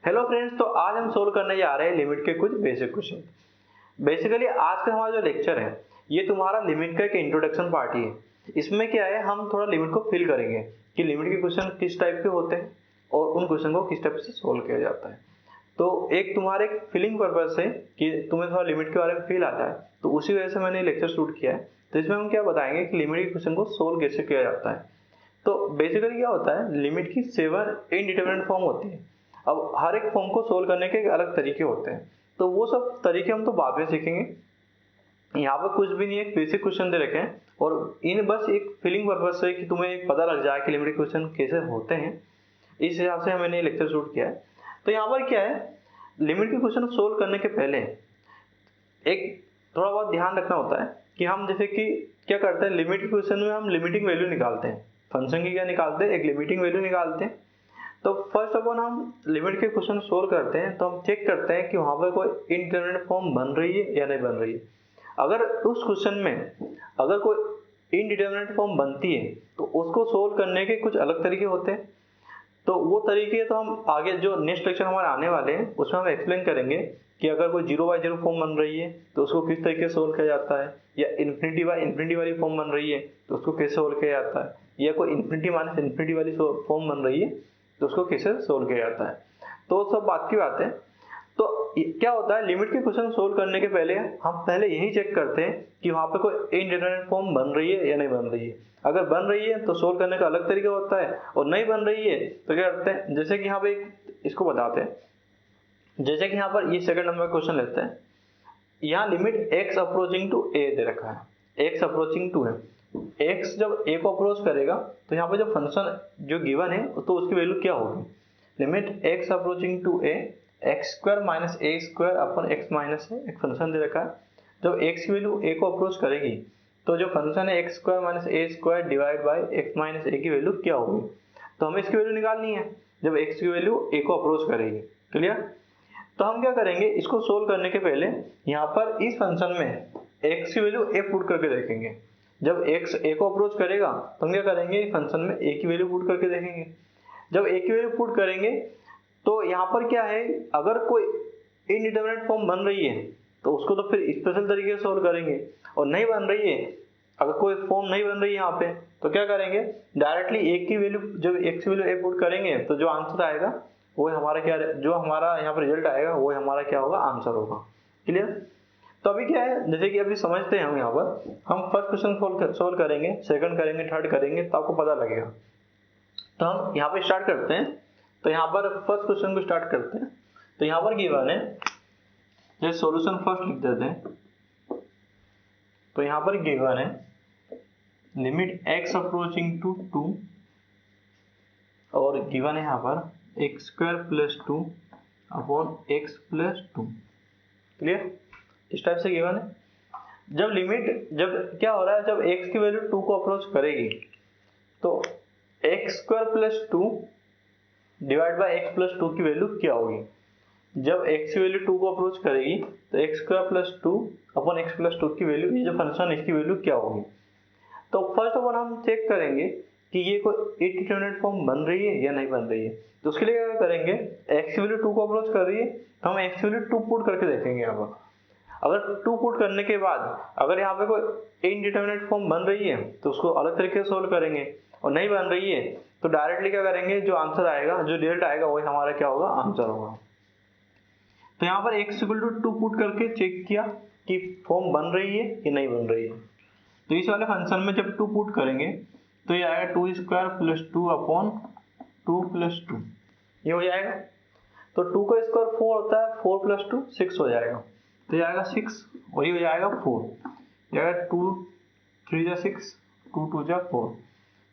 Hello friends, तो आज हम सोल्व करने जा रहे हैं लिमिट के कुछ बेसिक क्वेश्चन। बेसिकली आज का हमारा जो लेक्चर है ये तुम्हारा लिमिट का एक इंट्रोडक्शन पार्ट ही है। इसमें क्या है, हम थोड़ा लिमिट को फिल करेंगे कि लिमिट के क्वेश्चन किस टाइप के होते हैं और उन क्वेश्चन को किस टाइप से सोल्व किया जाता है। तो एक तुम्हारे एक फीलिंग पर्पज है कि तुम्हें थोड़ा लिमिट के बारे में फील आता है, तो उसी वजह से मैंने लेक्चर शूट किया है। तो इसमें हम क्या बताएंगे कि लिमिट के क्वेश्चन को सोल्व कैसे किया जाता है। तो बेसिकली क्या होता है, लिमिट की 7 इनडिटरमिनेट फॉर्म होती है। अब हर एक फॉर्म को सोल्व करने के अलग तरीके होते हैं, तो वो सब तरीके हम तो बाद में सीखेंगे। यहाँ पर कुछ भी नहीं है, बेसिक क्वेश्चन दे रखे हैं और इन बस एक फीलिंग पर्पज से कि तुम्हें एक पता लग जाए कि लिमिट क्वेश्चन कैसे होते हैं, इस हिसाब से मैंने लेक्चर शूट किया है। तो यहाँ पर क्या है, लिमिट के क्वेश्चन सोल्व करने के पहले एक थोड़ा बहुत ध्यान रखना होता है कि हम जैसे कि क्या करते हैं, लिमिट के क्वेश्चन में हम लिमिटिंग वैल्यू निकालते हैं। फंक्शन की क्या निकालते हैं, एक लिमिटिंग वैल्यू निकालते हैं। तो फर्स्ट ऑफ ऑल हम लिमिट के क्वेश्चन सोल्व करते हैं तो हम चेक करते हैं कि वहां पर कोई इनडिटरमिनेट फॉर्म बन रही है या नहीं बन रही है। अगर उस क्वेश्चन में अगर कोई इनडिटरमिनेट फॉर्म बनती है तो उसको सोल्व करने के कुछ अलग तरीके होते हैं। तो वो तरीके तो हम आगे जो नेक्स्ट लेक्चर हमारे आने वाले हैं उसमें हम एक्सप्लेन करेंगे कि अगर कोई 0/0 फॉर्म बन रही है तो उसको किस तरीके से सोल्व किया जाता है, या इन्फिनिटी बाय इन्फिनिटी वाली फॉर्म बन रही है तो उसको कैसे सोल्व किया जाता है, या कोई इन्फिनिटी माइनस इन्फिनिटी वाली फॉर्म बन रही है तो उसको कैसे सोल्व किया जाता है। तो सब बात की बात है। तो क्या होता है, लिमिट के क्वेश्चन सोल्व करने के पहले हम पहले यही चेक करते हैं कि वहां पे कोई इनडिटरमिनेट फॉर्म बन रही है या नहीं बन रही है। अगर बन रही है तो सोल्व करने का अलग तरीका होता है, और नहीं बन रही है तो क्या करते हैं, जैसे कि यहाँ पे इसको बताते हैं। जैसे कि यहाँ पर ये सेकंड नंबर क्वेश्चन लेते हैं। यहाँ limit x approaching to a दे रखा है, x अप्रोचिंग टू है। x जब a को अप्रोच करेगा तो यहाँ पर जो फंक्शन जो गिवन है तो उसकी वैल्यू क्या होगी, limit x approaching to a x square minus A square upon x minus है, एक फंक्शन दे रखा है। जब x की वैल्यू a को अप्रोच करेगी तो जो फंक्शन है X square minus A square divide by X minus A की वैल्यू क्या होगी। तो हमें इसकी वैल्यू निकालनी है जब x की वैल्यू a को अप्रोच करेगी। क्लियर। तो हम क्या करेंगे, इसको सोल्व करने के पहले यहाँ पर इस फंक्शन में x की वैल्यू a पुट करके देखेंगे। जब x a को अप्रोच करेगा तो हम क्या करेंगे, फंक्शन में a की वैल्यू पुट करके देखेंगे। जब a की वैल्यू पुट करेंगे तो यहाँ पर क्या है, अगर कोई इनडिटरमिनेट फॉर्म बन रही है तो उसको तो फिर स्पेशल तरीके से सोल्व करेंगे, और नहीं बन रही है, अगर कोई फॉर्म नहीं बन रही है यहाँ पे तो क्या करेंगे, डायरेक्टली a की वैल्यू जब x की वैल्यू a पुट करेंगे तो जो आंसर आएगा वो हमारा क्या, जो हमारा यहाँ पर रिजल्ट आएगा वो हमारा क्या होगा, आंसर होगा। क्लियर। तो अभी क्या है, जैसे कि अभी समझते हैं हम यहाँ पर, हम फर्स्ट क्वेश्चन सोल्व करेंगे, सेकंड करेंगे, थर्ड करेंगे तो आपको पता लगेगा। तो हम यहाँ पे स्टार्ट करते हैं। तो यहाँ पर फर्स्ट क्वेश्चन को स्टार्ट करते हैं। तो यहाँ पर गिवन है, जो सॉल्यूशन फर्स्ट लिख देते हैं। तो यहाँ पर गिवन है लिमिट x अप्रोचिंग टू 2 और गिवन है यहाँ पर x square plus 2 upon x plus 2। Clear. इस टाइप से गिवन है। जब लिमिट जब क्या हो रहा है, जब x की वैल्यू 2 को अप्रोच करेगी तो x square plus 2 divide by x plus 2 की वैल्यू क्या होगी। जब x की वैल्यू 2 को अप्रोच करेगी तो x square plus 2 upon x plus 2 की वैल्यू, ये जो फंक्शन है इसकी वैल्यू क्या होगी। तो फर्स्ट ऑफ ऑल हम चेक करेंगे कि ये कोई इनडिटरमिनेट फॉर्म बन रही है या नहीं बन रही है। तो उसके लिए क्या करेंगे, x की वैल्यू 2 को अप्रोच कर रही है तो हम x की वैल्यू 2 पुट करके देखेंगे। यहाँ पर अगर 2 पुट करने के बाद अगर यहाँ पे कोई इनडिटरमिनेट फॉर्म बन रही है तो उसको अलग तरीके से सोल्व करेंगे, और नहीं बन रही है तो डायरेक्टली क्या करेंगे, जो आंसर आएगा, जो रिजल्ट आएगा वही हमारा क्या होगा, आंसर होगा। तो यहाँ पर x इक्वल टू 2 पुट करके चेक किया कि फॉर्म बन रही है कि नहीं बन रही है। तो इस वाले फंक्शन में जब 2 पुट करेंगे तो ये आएगा 2 स्क्वायर प्लस 2 अपॉन 2 प्लस 2, ये हो जाएगा। तो 2 का स्क्वायर 4 होता है, 4 प्लस 2 6 हो जाएगा, तो ये आएगा 6 और ये हो जाएगा 4, ये आएगा 2 3 जा 6, 2 2 जा 4।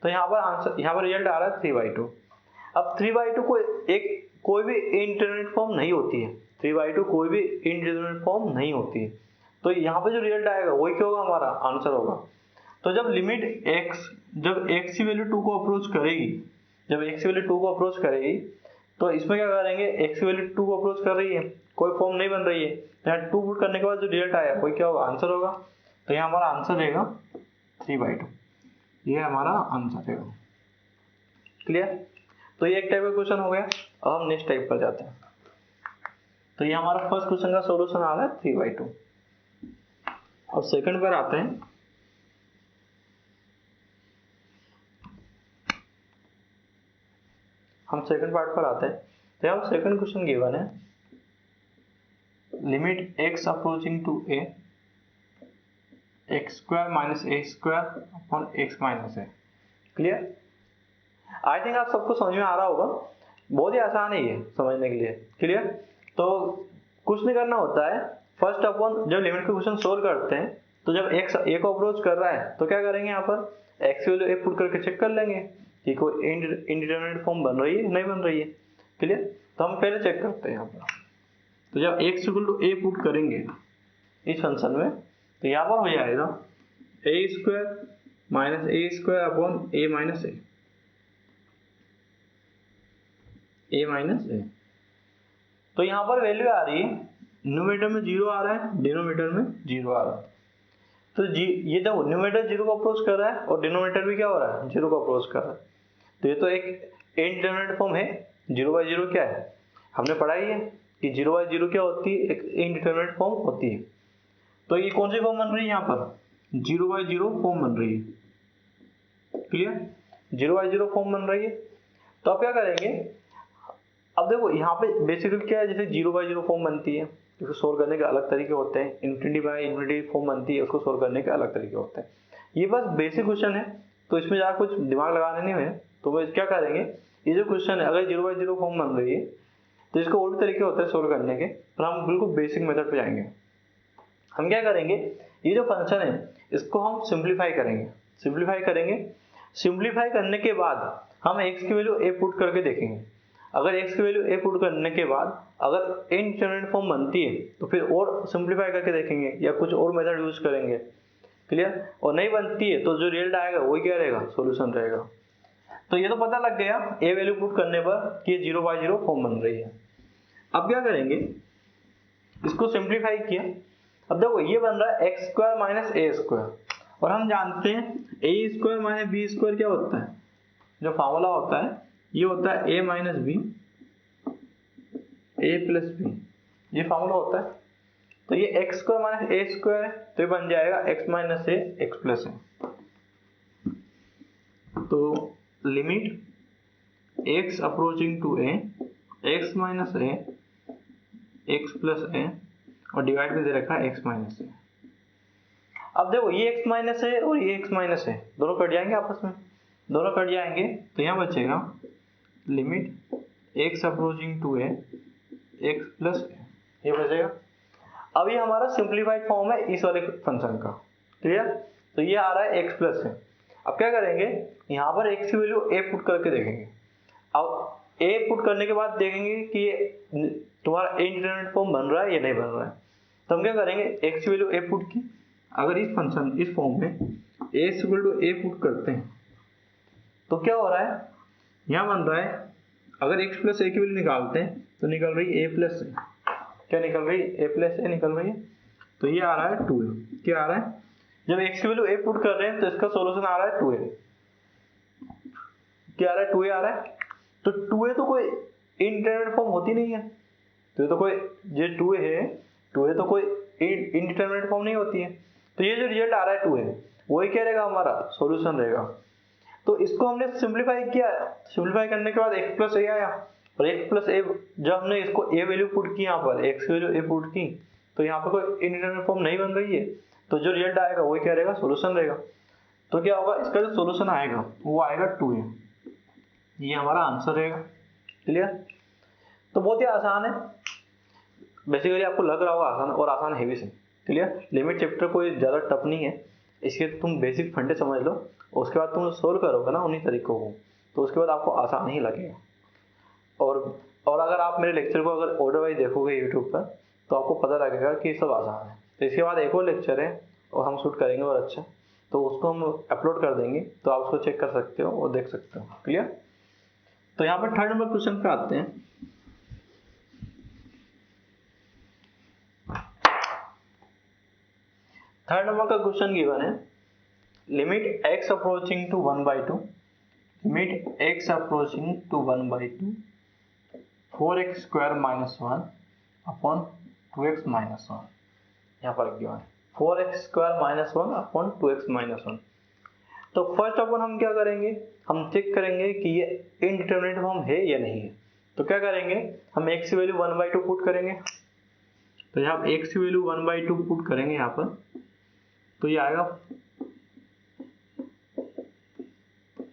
तो यहाँ पर आंसर, यहाँ पर रिजल्ट आ रहा है 3/2। अब 3/2 कोई भी इनडिटरमिनेट फॉर्म नहीं होती है, 3/2 कोई भी इनडिटरमिनेट फॉर्म नहीं होती है। तो यहाँ पे जो रिजल्ट आएगा वही क्या होगा, हमारा आंसर होगा। तो जब लिमिट x, जब x की वैल्यू 2 को अप्रोच करेगी, जब x की वैल्यू 2 को अप्रोच करेगी तो इसमें क्या करेंगे, x की वैल्यू 2 को अप्रोच कर रही है, कोई फॉर्म नहीं बन रही है, यहाँ 2 पुट करने के बाद जो रिजल्ट आया वही क्या होगा, आंसर होगा। तो यहाँ हमारा आंसर रहेगा 3/2, ये हमारा आंसर रहेगा। क्लियर। तो ये एक टाइप का क्वेश्चन हो गया। अब हम नेक्स्ट टाइप पर जाते हैं। तो ये हमारा फर्स्ट क्वेश्चन का सॉल्यूशन आ रहा है 3/2। अब सेकंड पर आते हैं। हम सेकंड पार्ट पर आते हैं। तो यहाँ सेकंड क्वेश्चन गिवन है, limit x approaching to a x square minus a square upon x minus a। Clear? I think आप सबको समझ में आ रहा होगा, बहुत ही आसान है ये समझने के लिए। क्लियर? तो कुछ नहीं करना होता है, फर्स्ट अपॉन जब लिमिट का क्वेश्चन सोल्व करते हैं तो जब x a को अप्रोच कर रहा है तो क्या करेंगे, यहाँ पर x की वैल्यू a पुट करके चेक कर लेंगे कि कोई इंडिटरमिनेट फॉर्म बन रही है नहीं बन रही है। क्लियर? तो हम पहले चेक करते हैं यहाँ पर। तो जब x equal to a put करेंगे इस फंक्शन में तो यहाँ पर हो जाएगा a square minus a square upon a minus a minus a। तो यहाँ पर वैल्यू आ रही है, न्यूमरेटर में 0 आ रहा है, डिनोमिनेटर में 0 आ रहा है। तो ये देखो न्यूमरेटर 0 को अप्रोच कर रहा है और डिनोमिनेटर भी क्या हो रहा है, 0 को अप्रोच कर रहा है। तो ये तो एक इनडिटरमिनेट फॉर्म है। 0/0 क्या है, हमने पढ़ा ही है कि 0/0 क्या होती है, एक इनडिटरमिनेट फॉर्म होती है। तो ये कौन सी फॉर्म बन रही है, यहाँ पर 0/0 फॉर्म बन रही है। क्लियर? 0/0 फॉर्म बन रही है। तो आप क्या करेंगे, अब देखो यहाँ पे बेसिकली क्या है, जैसे 0/0 फॉर्म बनती है उसको सोल्व करने के अलग तरीके होते हैं, इन्फिनिटी फॉर्म बनती है उसको सोल्व करने के अलग तरीके होते हैं। ये बस बेसिक क्वेश्चन है तो इसमें ज़्यादा कुछ दिमाग लगाने नहीं है। तो वो क्या करेंगे, ये जो क्वेश्चन है अगर 0/0 फॉर्म बन रही है तो इसको और भी तरीके होते हैं सोल्व करने के, पर हम बिल्कुल बेसिक मेथड पे जाएंगे। हम क्या करेंगे, ये जो फंक्शन है इसको हम सिंप्लीफाई करेंगे। सिंप्लीफाई करने के बाद हम x की वैल्यू a पुट करके देखेंगे। अगर x की वैल्यू a पुट करने के बाद अगर इनडिटरमिनेट फॉर्म बनती है तो फिर और सिंप्लीफाई करके देखेंगे या कुछ और मेथड यूज करेंगे। क्लियर? और नहीं बनती है तो जो रिजल्ट आएगा वही क्या रहेगा, सॉल्यूशन रहेगा। तो ये तो पता लग गया a वैल्यू पुट करने पर कि 0/0 फॉर्म बन रही है। अब क्या करेंगे, इसको सिंप्लीफाई किया। अब देखो ये बन रहा है x square minus a square, और हम जानते हैं a square minus b square क्या होता है, जो फार्मूला होता है ये होता है a minus B a plus B, ये फार्मूला होता है। तो ये x square minus a square है तो ये बन जाएगा x minus a x plus a। तो limit x approaching to a x minus a x plus a और डिवाइड में दे रखा है x माइनस a। अब देखो ये x माइनस है और ये x माइनस है, दोनों कट जाएंगे आपस में, दोनों कट जाएंगे तो यहाँ बचेगा limit x approaching to a x plus a, ये बचेगा। अब ये हमारा सिंप्लीफाइड फॉर्म है इस वाले फंक्शन का। क्लियर? तो ये आ रहा है x प्लस है। अब क्या करेंगे, यहाँ पर x की वैल्यू a पुट करके देखेंगे। अब a पुट करने के बाद देखेंगे कि तुम्हारा इंडिटरमिनेट फॉर्म बन रहा है या नहीं बन रहा है। तो हम क्या करेंगे, x की वैल्यू a पुट की, अगर इस फंक्शन इस फॉर्म में a equal to a put करते हैं तो क्या हो रहा है, यहाँ बन रहा है अगर x प्लस a की वैल्यू निकालते हैं तो निकल रही a प्लस a, क्या निकल रही है, a प्लस a निकल रही है। तो ये आ रहा है 2a। क्या आ रहा है, जब x की वैल्यू a पुट कर रहे हैं तो इसका सॉल्यूशन आ रहा है 2a। क्या आ रहा है, 2a आ रहा है। तो 2a तो कोई इंडिटरमिनेट फॉर्म होती नहीं है, तो कोई ये 2a है, 2a तो कोई इंडिटरमिनेट फॉर्म नहीं होती है। तो ये जो रिजल्ट आ रहा है 2a वही क्या रहेगा, हमारा सॉल्यूशन रहेगा। तो इसको हमने सिंप्लीफाई किया, सिंप्लीफाई करने के बाद x प्लस a आया, और x प्लस a जब हमने इसको a वैल्यू पुट की, यहाँ पर x की वैल्यू a पुट की तो यहाँ पर कोई इंडिटरमिनेट फॉर्म नहीं बन रही है, तो जो रिजल्ट आएगा वही क्या रहेगा, सॉल्यूशन रहेगा। तो क्या होगा, इसका जो सॉल्यूशन आएगा वो आएगा 2a, ये हमारा आंसर रहेगा। क्लियर? तो बहुत ही आसान है, बेसिकली आपको लग रहा होगा आसान, और आसान है भी सही। क्लियर? लिमिट चैप्टर कोई ज़्यादा टफ नहीं है, इसके तुम बेसिक फंडे समझ लो, उसके बाद तुम सोल्व करोगे ना उन्हीं तरीकों को, तो उसके बाद आपको आसान ही लगेगा। और अगर आप मेरे लेक्चर को अगर ऑर्डर वाइज देखोगे यूट्यूब पर तो आपको पता लगेगा कि सब आसान है। तो इसके बाद एक और लेक्चर है और हम शूट करेंगे और अच्छा, तो उसको हम अपलोड कर देंगे, तो आप उसको चेक कर सकते हो और देख सकते हो। क्लियर? तो यहाँ पर थर्ड नंबर क्वेश्चन पे आते हैं। थर्ड नंबर का क्वेश्चन गिवन है, limit x approaching to 1/2, limit x approaching to 1/2 4x square minus 1 upon 2x minus 1 यहाँ पर गिवन है 4x² minus 1 upon 2x minus 1। तो फर्स्ट अपन हम क्या करेंगे, हम चेक करेंगे कि ये इनडिटरमिनेट फॉर्म है या नहीं है। तो क्या करेंगे, हम x की वैल्यू 1/2 पुट करेंगे। तो यहाँ x की वैल्यू 1/2 पुट करेंगे यहाँ पर, तो ये आएगा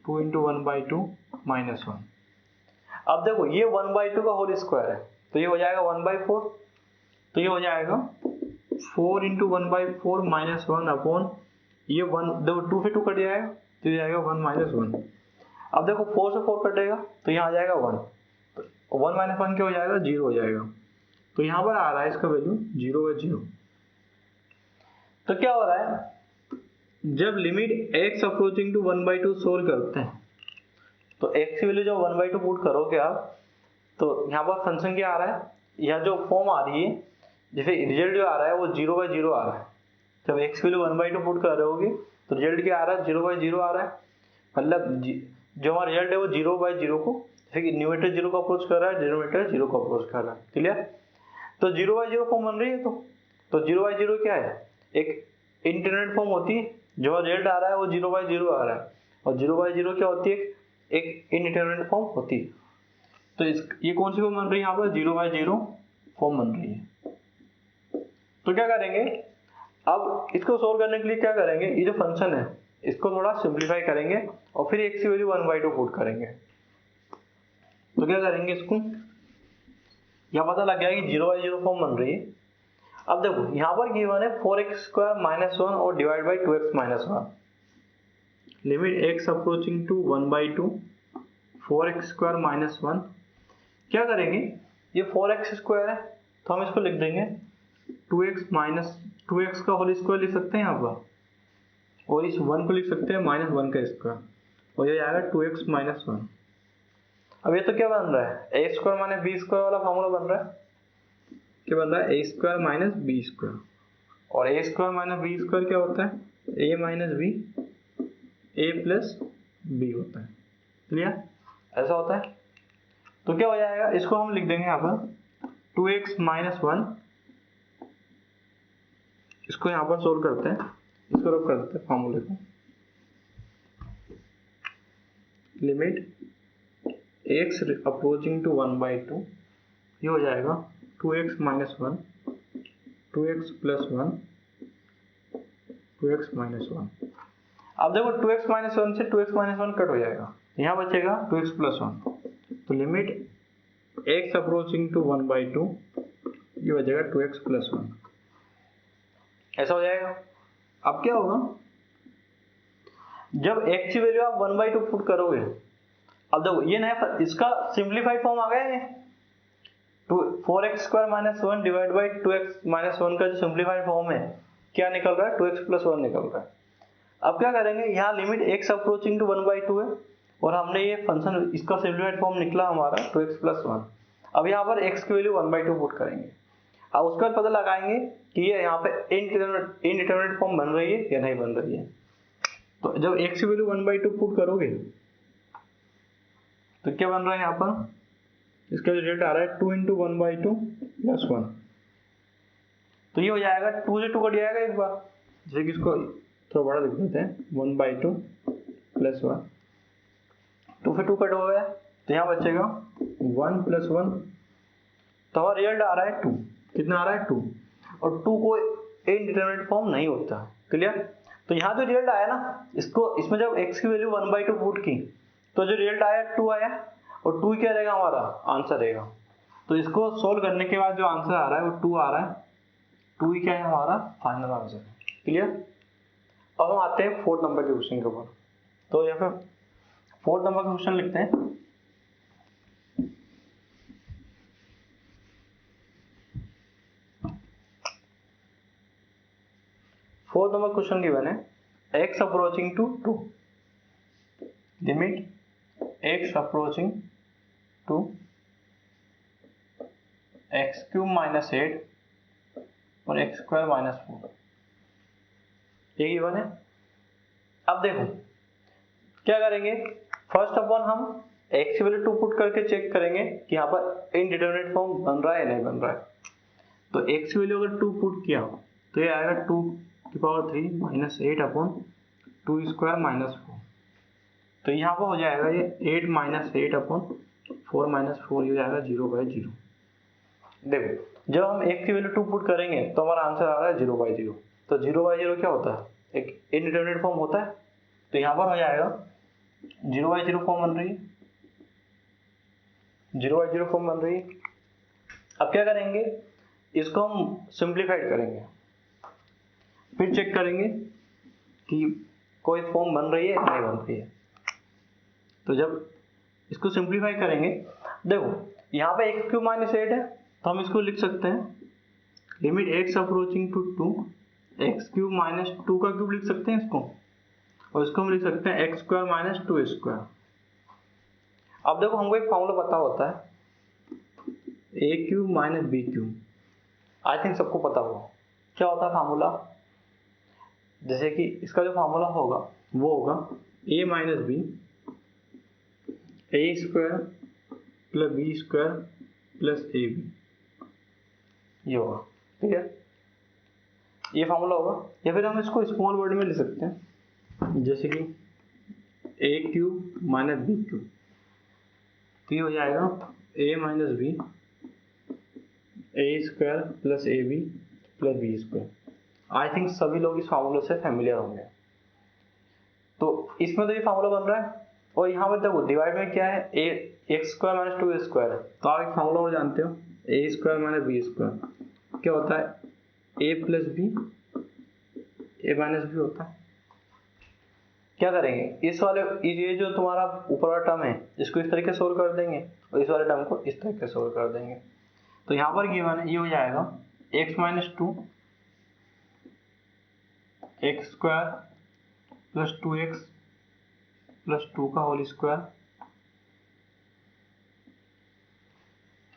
2 × 1/2 माइनस 1। अब देखो ये 1/2 का होल स्क्वायर है, तो ये हो जाएगा 1/4। तो ये हो जाएगा 4 × 1/4 माइनस 1 अपॉन ये 1, देखो 2 से 2 कट जाएगा तो ये आएगा 1 माइनस 1। अब देखो 4 से 4 कटेगा तो यहाँ आ जाएगा 1, तो 1 माइनस 1 क्या हो जाएगा, 0 हो जाएगा। तो यहाँ पर आ रहा है इसका वैल्यू 0/0। तो क्या हो रहा है, जब limit x approaching to 1/2 solve करते हैं तो x की वैल्यू जब 1/2 पुट करोगे आप, तो यहाँ पर फंक्शन क्या आ रहा है, यह जो फॉर्म आ रही है, जैसे रिजल्ट जो आ रहा है वो 0/0 आ रहा है। जब x की वैल्यू 1/2 पुट कर रहे होगे तो रिजल्ट क्या आ रहा है, 0/0 आ रहा है। मतलब जो हमारा रिजल्ट है वो 0/0 को, जैसे कि न्यूमरेटर 0 को अप्रोच कर रहा है, डिनोमिनेटर 0 को अप्रोच कर रहा है। क्लियर? तो 0/0 फॉर्म बन रही है। तो 0/0 क्या है, एक इंटरनेट फॉर्म होती है, जो रिजल्ट आ रहा है वो 0/0 आ रहा है, और 0/0 क्या होती है, एक इनडिटरमिनेट फॉर्म होती है। तो ये कौन सी फॉर्म बन रही है, यहाँ पर 0/0 फॉर्म बन रही है। तो क्या करेंगे, अब इसको सोल्व करने के लिए क्या करेंगे, ये जो फंक्शन है इसको थोड़ा सिंप्लीफाई करेंगे और फिर x की वैल्यू 1/2 पुट करेंगे। तो क्या करेंगे, इसको यह पता लग गया कि 0/0 फॉर्म बन रही है। अब देखो यहाँ पर गिवन है 4x² माइनस 1 और divide by 2x minus 1। Limit x approaching to 1/2 4x² minus 1। क्या करेंगे, ये 4x² है तो हम इसको लिख देंगे 2x का होल स्क्वायर लिख सकते हैं यहाँ पर, और इस 1 को लिख सकते हैं -1 का स्क्वायर, और ये आएगा 2x माइनस 1। अब ये तो क्या बन रहा है, a² माइनस b² वाला फॉर्मूला बन रहा है। क्या बन रहा है, a² माइनस b², और a² माइनस b² क्या होता है, a minus b, a plus b होता है। क्लियर? ऐसा होता है। तो क्या हो जाएगा, इसको हम लिख देंगे यहाँ पर 2x माइनस 1। इसको यहाँ पर सोल्व करते हैं, इसको रब कर देते हैं फॉर्मूले को। लिमिट x अप्रोचिंग टू 1/2, ये हो जाएगा 2x minus 1, 2x plus 1, 2x minus 1। अब देखो 2x माइनस 1 से 2x माइनस 1 कट हो जाएगा, यहाँ बचेगा 2x प्लस 1। तो लिमिट x अप्रोचिंग टू 1/2, ये बचेगा 2x प्लस 1। ऐसा हो जाएगा। अब क्या होगा, जब x की वैल्यू आप 1/2 पुट करोगे, अब देखो ये नया इसका सिंप्लीफाइड फॉर्म आ गया है, 4x² minus 1 divide by 2x minus 1 का जो सिंप्लीफाइड फॉर्म है क्या निकल रहा है, 2x प्लस 1 निकल रहा है। अब क्या करेंगे, यहाँ लिमिट x अप्रोचिंग टू 1/2 है और हमने ये फंक्शन, इसका सिंप्लीफाइड फॉर्म निकला हमारा 2x प्लस 1। अब यहाँ पर x की वैल्यू 1/2 पुट करेंगे। अब उसके बाद पता लगाएंगे कि ये यहाँ पे इनडिटरमिनेट फॉर्म बन रही है या नहीं बन रही है। तो जब x की वैल्यू 1/2 पुट करोगे तो क्या बन रहा है, यहाँ पर इसका रिजल्ट आ रहा है 2 × 1/2 प्लस 1। तो ये हो जाएगा 2 से 2 कट जाएगा एक बार, जैसे कि इसको थोड़ा बड़ा लिख देते हैं, 1/2 प्लस 1, 2 से 2 कट हो गया तो यहाँ बचेगा 1 प्लस 1। तो हमारा रिजल्ट आ रहा है 2, कितना आ रहा है 2, और 2 को इनडिटरमिनेट फॉर्म नहीं होता। क्लियर? तो यहाँ जो रिजल्ट आया ना, इसमें जब x की वैल्यू 1/2 पुट की तो जो रिजल्ट आया 2 आया, और 2 क्या रहेगा, हमारा आंसर रहेगा। तो इसको सोल्व करने के बाद जो आंसर आ रहा है वो 2 आ रहा है, 2 ही क्या है, हमारा फाइनल आंसर है। क्लियर? अब हम आते हैं 4 नंबर के क्वेश्चन के ऊपर। तो यहाँ पे 4 नंबर का क्वेश्चन लिखते हैं। फोर्थ नंबर क्वेश्चन गिवन है, x approaching to 2, limit x approaching to x³ minus 8 और x² माइनस 4, ये गिवन है। अब देखो क्या करेंगे, फर्स्ट अपन हम x की वैल्यू 2 पुट करके चेक करेंगे कि यहाँ पर इनडिटरमिनेट फॉर्म बन रहा है या नहीं बन रहा है। तो x की वैल्यू अगर 2 पुट किया तो ये आएगा 2 की power 3 minus 8 upon 2 square minus 4। तो यहाँ पर हो जाएगा ये 8 माइनस 8 अपॉन 4 माइनस 4, ये हो जाएगा 0/0। देखो जब हम x की वैल्यू 2 पुट करेंगे तो हमारा आंसर आ रहा है 0/0। तो 0/0 क्या होता है? एक इनडिटरमिनेट फॉर्म होता है। तो यहाँ पर हो जाएगा 0/0 फॉर्म बन रही है, 0/0 फॉर्म बन रही है। अब क्या करेंगे, इसको हम सिंप्लीफाइड करेंगे, फिर चेक करेंगे कि कोई फॉर्म बन रही है या नहीं बन रही है। तो जब इसको सिंप्लीफाई करेंगे, देखो यहाँ पे x क्यूब माइनस 8 है, तो हम इसको लिख सकते हैं limit x approaching to 2 x cube minus 2 का क्यूब लिख सकते हैं इसको, और इसको हम लिख सकते हैं x स्क्वायर माइनस 2 स्क्वायर। अब देखो हमको एक फॉर्मूला पता होता है a cube minus b cube, I think सबको पता होगा क्या होता है फॉर्मूला। जैसे कि इसका जो फॉर्मूला होगा वो होगा a minus b a square plus b square plus a b, ये होगा, ठीक है, ये फॉर्मूला होगा। या फिर हम इसको स्मॉल वर्ड में लिख सकते हैं, जैसे कि a cube minus b cube, तो ये हो जाएगा a minus b a square plus a b plus b square. I think सभी लोग इस फॉर्मूले से फैमिलियर होंगे। तो इसमें तो ये फॉर्मूला बन रहा है, और यहाँ पर देखो डिवाइड में क्या है, ए एक्स स्क्वायर माइनस 2 स्क्वायर है। तो आप एक फॉर्मूला और जानते हो, ए स्क्वायर माइनस बी स्क्वायर क्या होता है, ए प्लस बी ए माइनस बी होता है। क्या करेंगे, इस वाले ये जो तुम्हारा ऊपर वाला टर्म है इसको इस तरीके से सोल्व कर देंगे, और इस वाले टर्म को इस तरीके से सोल्व कर देंगे। तो यहाँ पर गिवन है, ये हो जाएगा x minus 2 x square plus 2x plus 2 का whole square,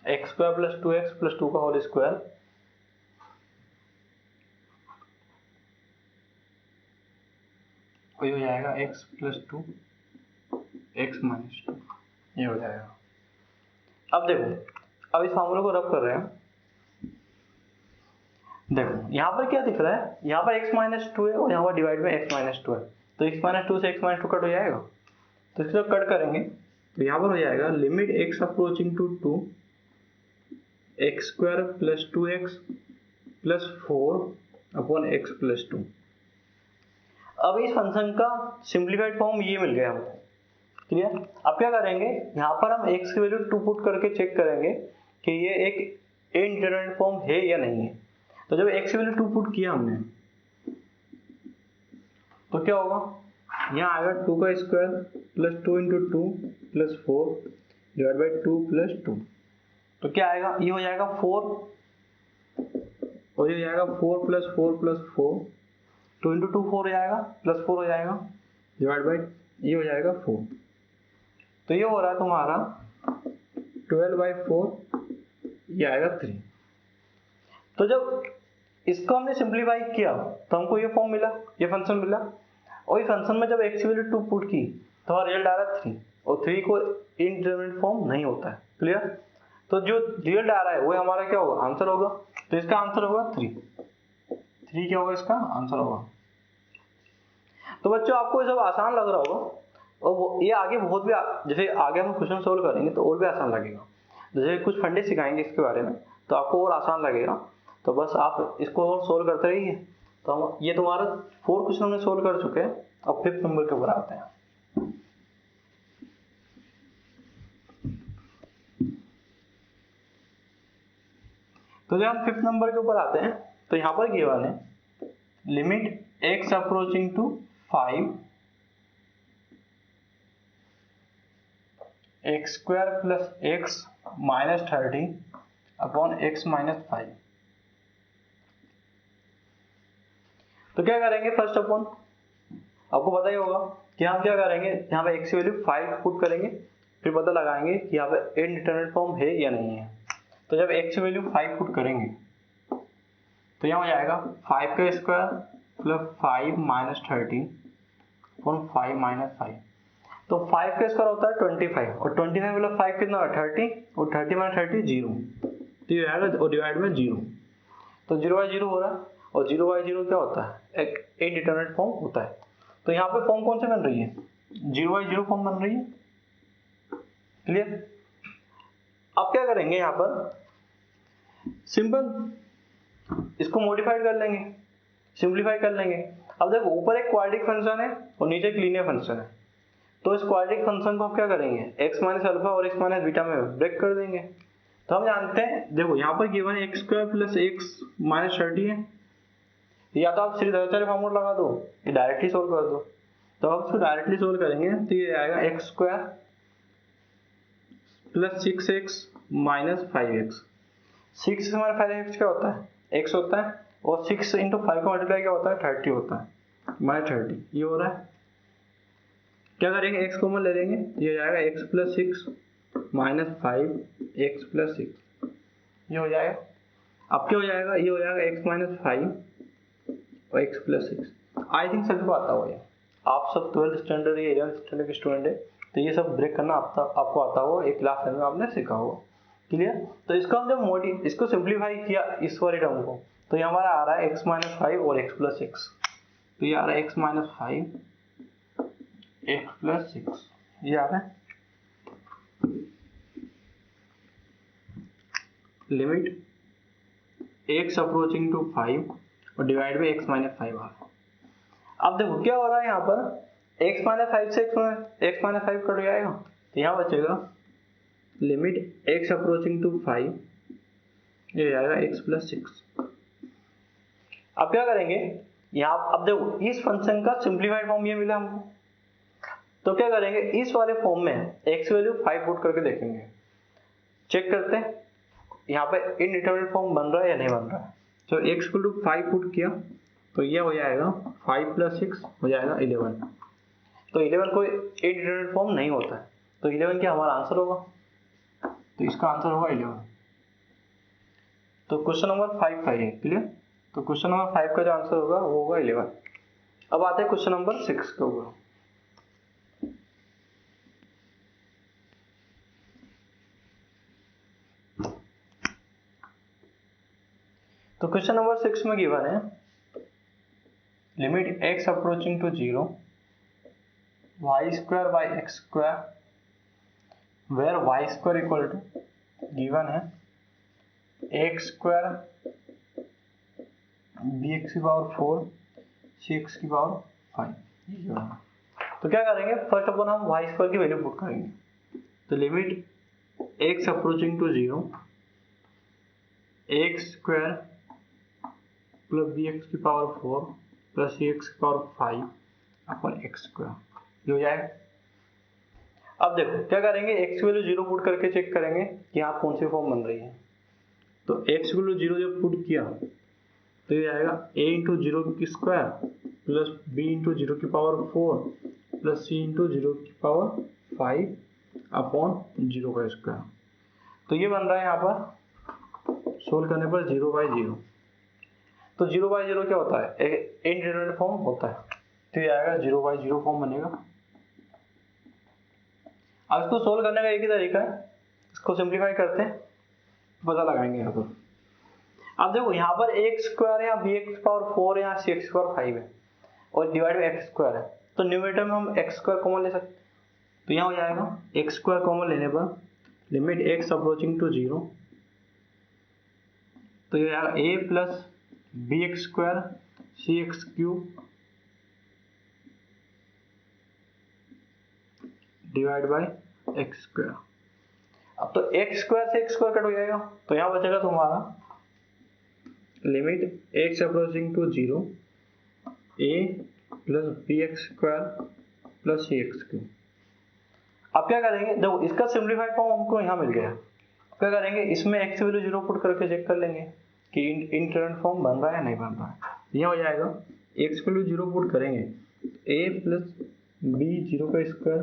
x square plus 2x plus 2 का होल स्क्वायर, और ये हो जाएगा x प्लस 2 एक्स माइनस 2, ये हो जाएगा। अब देखो, अब इस फॉर्मूले को रब कर रहे हैं, देखो यहाँ पर क्या दिख रहा है, यहाँ पर x माइनस 2 है और यहाँ पर डिवाइड में x माइनस 2 है। तो x माइनस 2 से x माइनस 2 कट हो जाएगा, तो इसको कट करेंगे तो यहाँ पर हो जाएगा limit x approaching to 2 x square plus 2x plus 4 upon x plus 2। अब इस फंक्शन का सिंप्लीफाइड फॉर्म ये मिल गया हमको, क्लियर। अब क्या करेंगे, यहाँ पर हम x की वैल्यू 2 पुट करके चेक करेंगे कि ये एक इनडिटरमिनेट फॉर्म है या नहीं है। तो जब x की वैल्यू 2 पुट किया हमने तो क्या होगा, यहाँ आएगा 2 का square plus 2 into 2 plus 4 divide by 2 plus 2। तो क्या आएगा, ये हो जाएगा 4 और ये हो जाएगा 4 प्लस 4 प्लस 4, 2 इंटू 2 4 हो जाएगा प्लस 4 हो जाएगा डिवाइड बाई ये हो जाएगा 4। तो ये हो रहा है तुम्हारा 12/4, ये आएगा 3। तो जब इसको हमने सिंप्लीफाई किया तो हमको ये फॉर्म मिला, ये फंक्शन मिला, और इस फंक्शन में जब x की वैल्यू 2 पुट की तो हमारा रिजल्ट आ रहा है 3, और 3 को इनडिटरमिनेट फॉर्म नहीं होता है, क्लियर। तो जो रिजल्ट आ रहा है वो हमारा क्या होगा, आंसर होगा। तो इसका आंसर होगा 3 क्या होगा, इसका आंसर होगा। तो बच्चों आपको ये सब आसान लग रहा होगा, और ये आगे बहुत भी जैसे आगे हम क्वेश्चन सोल्व करेंगे तो और भी आसान लगेगा। जैसे कुछ फंडे सिखाएंगे इसके बारे में तो आपको और आसान लगेगा। तो बस आप इसको और सोल्व करते रहिए। तो हम ये तुम्हारा 4 क्वेश्चन हमने सोल्व कर चुके हैं, अब 5th नंबर के ऊपर आते हैं। तो जब हम 5th नंबर के ऊपर आते हैं तो यहाँ पर गिवन है limit x approaching to 5 x square plus x minus 30 upon x minus 5। तो क्या करेंगे, फर्स्ट अपॉन आपको पता ही होगा कि हम क्या करेंगे, यहाँ पे x की वैल्यू 5 पुट करेंगे, फिर पता लगाएंगे कि यहाँ पे इनडिटरमिनेट फॉर्म है या नहीं है। तो जब x की वैल्यू 5 पुट करेंगे तो यहाँ हो जाएगा 5 का square plus 5 minus 30 upon 5 minus 5। तो 5 का स्क्वायर होता है 25, और 25 प्लस 5 कितना है 30, और 30 माइनस 30 0, तो ये आएगा और डिवाइड में 0। तो 0/0 हो रहा है, और 0/0 क्या होता है, एक इनडिटरमिनेट फॉर्म होता है। तो यहाँ पे फॉर्म कौन सी बन रही है, 0/0 फॉर्म बन रही है। क्लियर। अब क्या करेंगे यहाँ पर, सिंपल इसको मॉडिफाइड कर लेंगे, सिंप्लीफाई कर लेंगे। अब देखो ऊपर एक क्वाड्रेटिक फंक्शन है और नीचे एक लीनियर फंक्शन है, तो इस क्वाड्रेटिक फंक्शन को हम क्या करेंगे, x माइनस अल्फा और x माइनस बीटा में ब्रेक कर देंगे। तो हम जानते हैं, देखो यहाँ पर गिवन है x² प्लस x माइनस 30 है, या तो आप श्रीधराचार्य फॉर्मूला लगा दो, ये डायरेक्टली सोल्व कर दो। तो अब इसको डायरेक्टली सोल्व करेंगे तो ये आएगा x² plus 6x minus 5x। 6 minus 5x क्या होता है, x होता है, और 6 इंटू 5 का मल्टीप्लाई क्या होता है, 30 होता है, माइनस 30 ये हो रहा है। क्या करेंगे, x कॉमन ले लेंगे, ये जाएगा x plus 6 minus 5x plus 6, ये हो जाएगा। अब क्या हो जाएगा, ये हो जाएगा x माइनस 5 और x प्लस 6। आई थिंक सभी को आता होगा ये, आप सब 12th स्टैंडर्ड या 11th स्टैंडर्ड के स्टूडेंट है, तो ये सब ब्रेक करना आपको आता होगा, एक क्लास में आपने सीखा होगा। क्लियर। तो इसको हम जब इसको सिंप्लीफाई किया इस वाली टर्म को, तो ये हमारा आ रहा है x माइनस 5 और x प्लस 6, तो ये आ रहा है x माइनस 5 x प्लस 6, ये आ रहा है। लिमिट x अप्रोचिंग टू 5 और डिवाइड बाई x माइनस 5 आ रहा है। अब देखो क्या हो रहा है यहाँ पर, x माइनस 5 से x माइनस 5 कट जाएगा, तो यहाँ बचेगा लिमिट x अप्रोचिंग टू 5, ये आएगा x प्लस 6। अब क्या करेंगे यहाँ, अब देखो इस फंक्शन का सिंप्लीफाइड फॉर्म ये मिला हमको, तो क्या करेंगे इस वाले फॉर्म में x वैल्यू 5 पुट करके देखेंगे, चेक करते हैं यहाँ पे इनडिटरमिनेट फॉर्म बन रहा है या नहीं बन रहा है। तो x को 5 पुट किया तो ये हो जाएगा 5 प्लस 6 हो जाएगा 11। तो 11 कोई इनडिटरमिनेट फॉर्म नहीं होता है, तो 11 क्या हमारा आंसर होगा, तो इसका आंसर होगा 11। तो क्वेश्चन नंबर 5 का ये क्लियर। तो क्वेश्चन नंबर 5 का जो आंसर होगा वो होगा 11। अब आते हैं क्वेश्चन नंबर 6 के ऊपर। तो क्वेश्चन नंबर 6 में गिवन है limit x approaching to 0 y² by x² where y² equal to given है x² bx की पावर 4 6 की पावर 5। तो क्या करेंगे, फर्स्ट अपन हम y² की वैल्यू पुट करेंगे। तो limit x approaching to 0 x² plus bx की पावर 4 प्लस x की पावर 5 अपन x², ये हो जाएगा। अब देखो क्या करेंगे, x की वैल्यू 0 पुट करके चेक करेंगे कि यहाँ कौन सी फॉर्म बन रही है। तो x की वैल्यू 0 जब पुट किया तो ये आएगा a इंटू 0 की स्क्वायर प्लस b इंटू 0 की पावर 4 प्लस c इंटू 0 की पावर 5 अपॉन 0 का स्क्वायर। तो ये बन रहा है यहाँ पर सोल्व करने पर 0/0। तो 0/0 क्या होता है, एक इनडिटरमिनेट फॉर्म होता है, तो ये आएगा 0/0 फॉर्म बनेगा। अब इसको सोल्व करने का एक ही तरीका है, इसको सिंप्लीफाई करते हैं, पता लगाएंगे यहाँ पर। अब देखो यहाँ पर x² है, यहाँ bx पावर 4 है, यहाँ c(x) पावर 5 है और डिवाइड बाई x² है, तो न्यूमरेटर में हम x² कॉमन ले सकते हैं। तो यहाँ हो जाएगा x² कॉमन लेने पर लिमिट x अप्रोचिंग टू 0, तो ये आएगा a plus bx² cx³ divide by x²। अब तो x² से x² कट हो जाएगा, तो यहाँ बचेगा तुम्हारा limit x approaching to 0 a plus bx² plus cx³। अब क्या करेंगे, देखो इसका सिंप्लीफाइड फॉर्म हमको यहाँ मिल गया। अब क्या करेंगे, इसमें x वैल्यू 0 पुट करके चेक कर लेंगे कि इनडिटरमिनेट फॉर्म बन रहा है या नहीं बन रहा है। यहाँ हो जाएगा x वैल्यू 0 पुट करेंगे a प्लस b 0 का स्क्वायर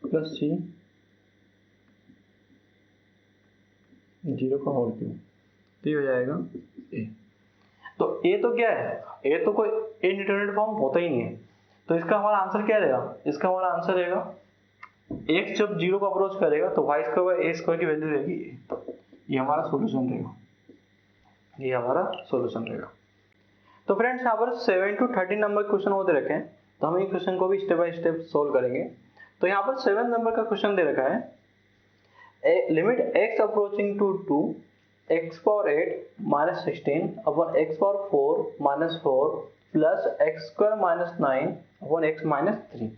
प्लस c 0 का होल क्यूब, तो ये हो जाएगा a। तो a तो क्या है, a तो कोई इनडिटरमिनेट फॉर्म होता ही नहीं है, तो इसका हमारा आंसर क्या रहेगा, इसका हमारा आंसर रहेगा x जब 0 को अप्रोच करेगा तो y² बाई a² की वैल्यू रहेगी a। ये हमारा सॉल्यूशन रहेगा। ये हमारा सॉल्यूशन रहेगा। तो फ्रेंड्स यहाँ पर 7 to 13 नंबर क्वेश्चन वो दे रखे हैं, तो हम इन क्वेश्चन को भी स्टेप बाय स्टेप सोल्व करेंगे। तो यहाँ पर 7 नंबर का क्वेश्चन दे रखा है, limit x approaching to 2 x power 8 minus 16 upon x power 4 minus 4 plus x square minus 9 upon x minus 3।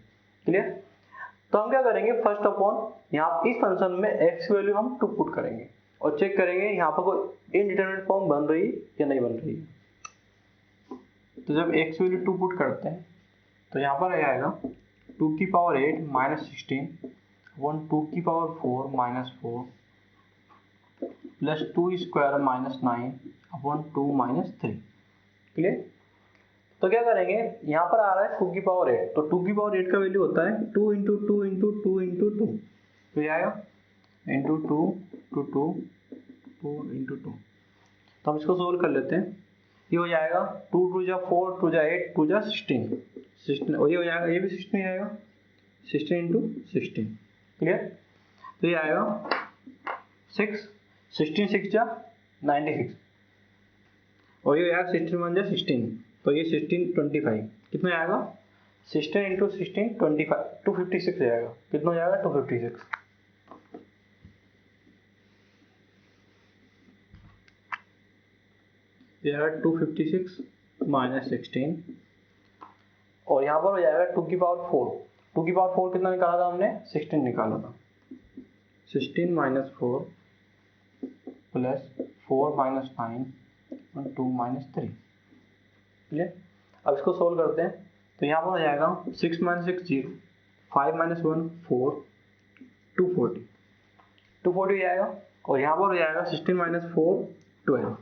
Clear? तो हम क्या करेंगे, फर्स्ट अपॉन यहाँ इस फंक्शन में x वैल्यू हम 2 पुट करेंगे और चेक करेंगे यहाँ पर कोई इनडिटरमिनेट फॉर्म बन रही या नहीं बन रही है। तो जब x वैल्यू 2 पुट करते हैं तो यहाँ पर आएगा 2 की पावर 8 माइनस 16 अपॉन 2 की power 4 minus 4 plus 2 square minus 9 upon 2 minus 3। Clear? तो क्या करेंगे, यहाँ पर आ रहा है 2 की पावर 8, तो 2 की पावर 8 का वैल्यू होता है 2 इंटू 2 इंटू 2 इंटू 2, तो ये आएगा इंटू 2 टू 2 2 इंटू 2। तो हम इसको सोल्व कर लेते हैं। ये हो जाएगा 2 टू जा 4 टू जा 8 टू जा 16 और ये हो जाएगा, ये भी 16 आएगा 16 इंटू 16। क्लियर? तो ये आएगा 16 6 जा 96 और ये आएगा 16 1 जा 16, तो ये 16 25 कितना आएगा 16 इंटू 16 25 256 आएगा। कितना हो जाएगा 256। ये आएगा 256 माइनस 16 और यहाँ पर हो जाएगा 2 की पावर 4। 2 की पावर 4 कितना निकाला था हमने, 16 निकाला था। 16 माइनस 4 प्लस 4 माइनस 9 और 2 माइनस 3। क्लियर? अब इसको सोल्व करते हैं तो यहाँ पर हो जाएगा 6 माइनस 6 0, 5 माइनस 1 4 240 240 आएगा और यहाँ पर हो जाएगा 16 माइनस 4 12,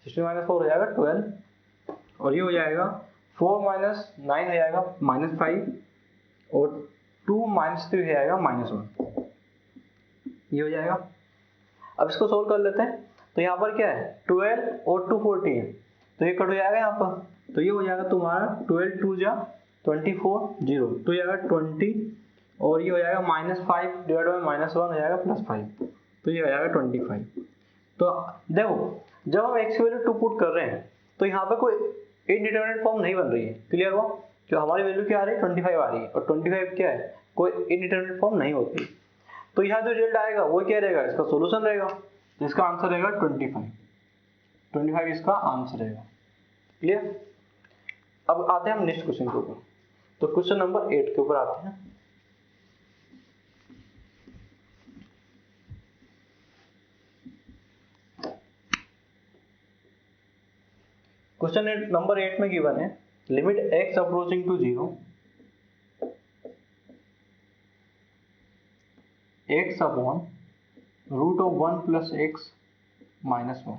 16 माइनस 4 हो जाएगा 12 और ये हो जाएगा 4 माइनस 9 हो जाएगा माइनस 5 और 2 माइनस 3 हो जाएगा माइनस 1, ये हो जाएगा। अब इसको सोल्व कर लेते हैं तो यहाँ पर क्या है 12 और 240 है, तो ये कट हो जाएगा यहाँ पर, तो ये हो जाएगा तुम्हारा 12 2 जा 24 0, तो ये आएगा 20 और ये हो जाएगा माइनस 5 डिवाइड बाई माइनस 1 हो जाएगा प्लस 5, तो ये हो जाएगा 25। तो देखो जब हम x की वैल्यू 2 पुट कर रहे हैं तो यहाँ पे कोई इनडिटरमिनेट फॉर्म नहीं बन रही है। क्लियर हुआ? जो हमारी वैल्यू क्या आ रही है 25 आ रही है और 25 क्या है, कोई इनडिटरमिनेट फॉर्म नहीं होती। तो यहाँ जो रिजल्ट आएगा वो क्या रहेगा, इसका सोल्यूशन रहेगा, तो इसका आंसर रहेगा 25 इसका आंसर रहेगा। क्लियर? अब आते हैं हम नेक्स्ट क्वेश्चन के ऊपर। तो क्वेश्चन नंबर 8 के ऊपर आते हैं। क्वेश्चन नंबर 8 में गिवन है limit x approaching to 0 x upon root of 1 plus x minus 1,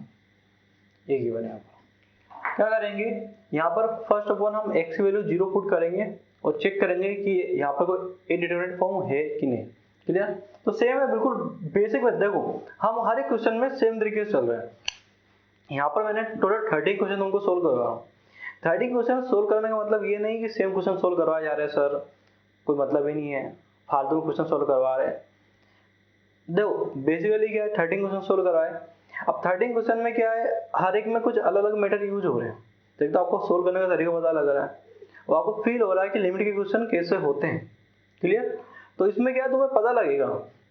ये गिवन है। यहाँ पर क्या करेंगे, यहाँ पर फर्स्ट अपॉन हम x की वैल्यू 0 पुट करेंगे और चेक करेंगे कि यहाँ पर कोई इनडिटरमिनेट फॉर्म है कि नहीं। क्लियर? तो सेम है, बिल्कुल बेसिक बात। देखो हम हर एक क्वेश्चन में सेम तरीके से चल रहे हैं। यहाँ पर मैंने टोटल 30 क्वेश्चन तुमको सोल्व करवा रहा हूँ। 30 क्वेश्चन सोल्व करने का मतलब ये नहीं कि सेम क्वेश्चन सोल्व करवाए जा रहे हैं सर, कोई मतलब ही नहीं है, फालतू में क्वेश्चन सोल्व करवा रहे हैं। देखो बेसिकली क्या है, 30 क्वेश्चन सोल्व करवाए। अब 30 क्वेश्चन में क्या है, हर एक में कुछ अलग अलग मेथड यूज हो रहे हैं। तो एक तो आपको सोल्व करने का तरीका पता लग रहा है और आपको फील हो रहा है कि लिमिट के क्वेश्चन कैसे होते हैं। क्लियर? तो इसमें क्या है, तुम्हें पता लगेगा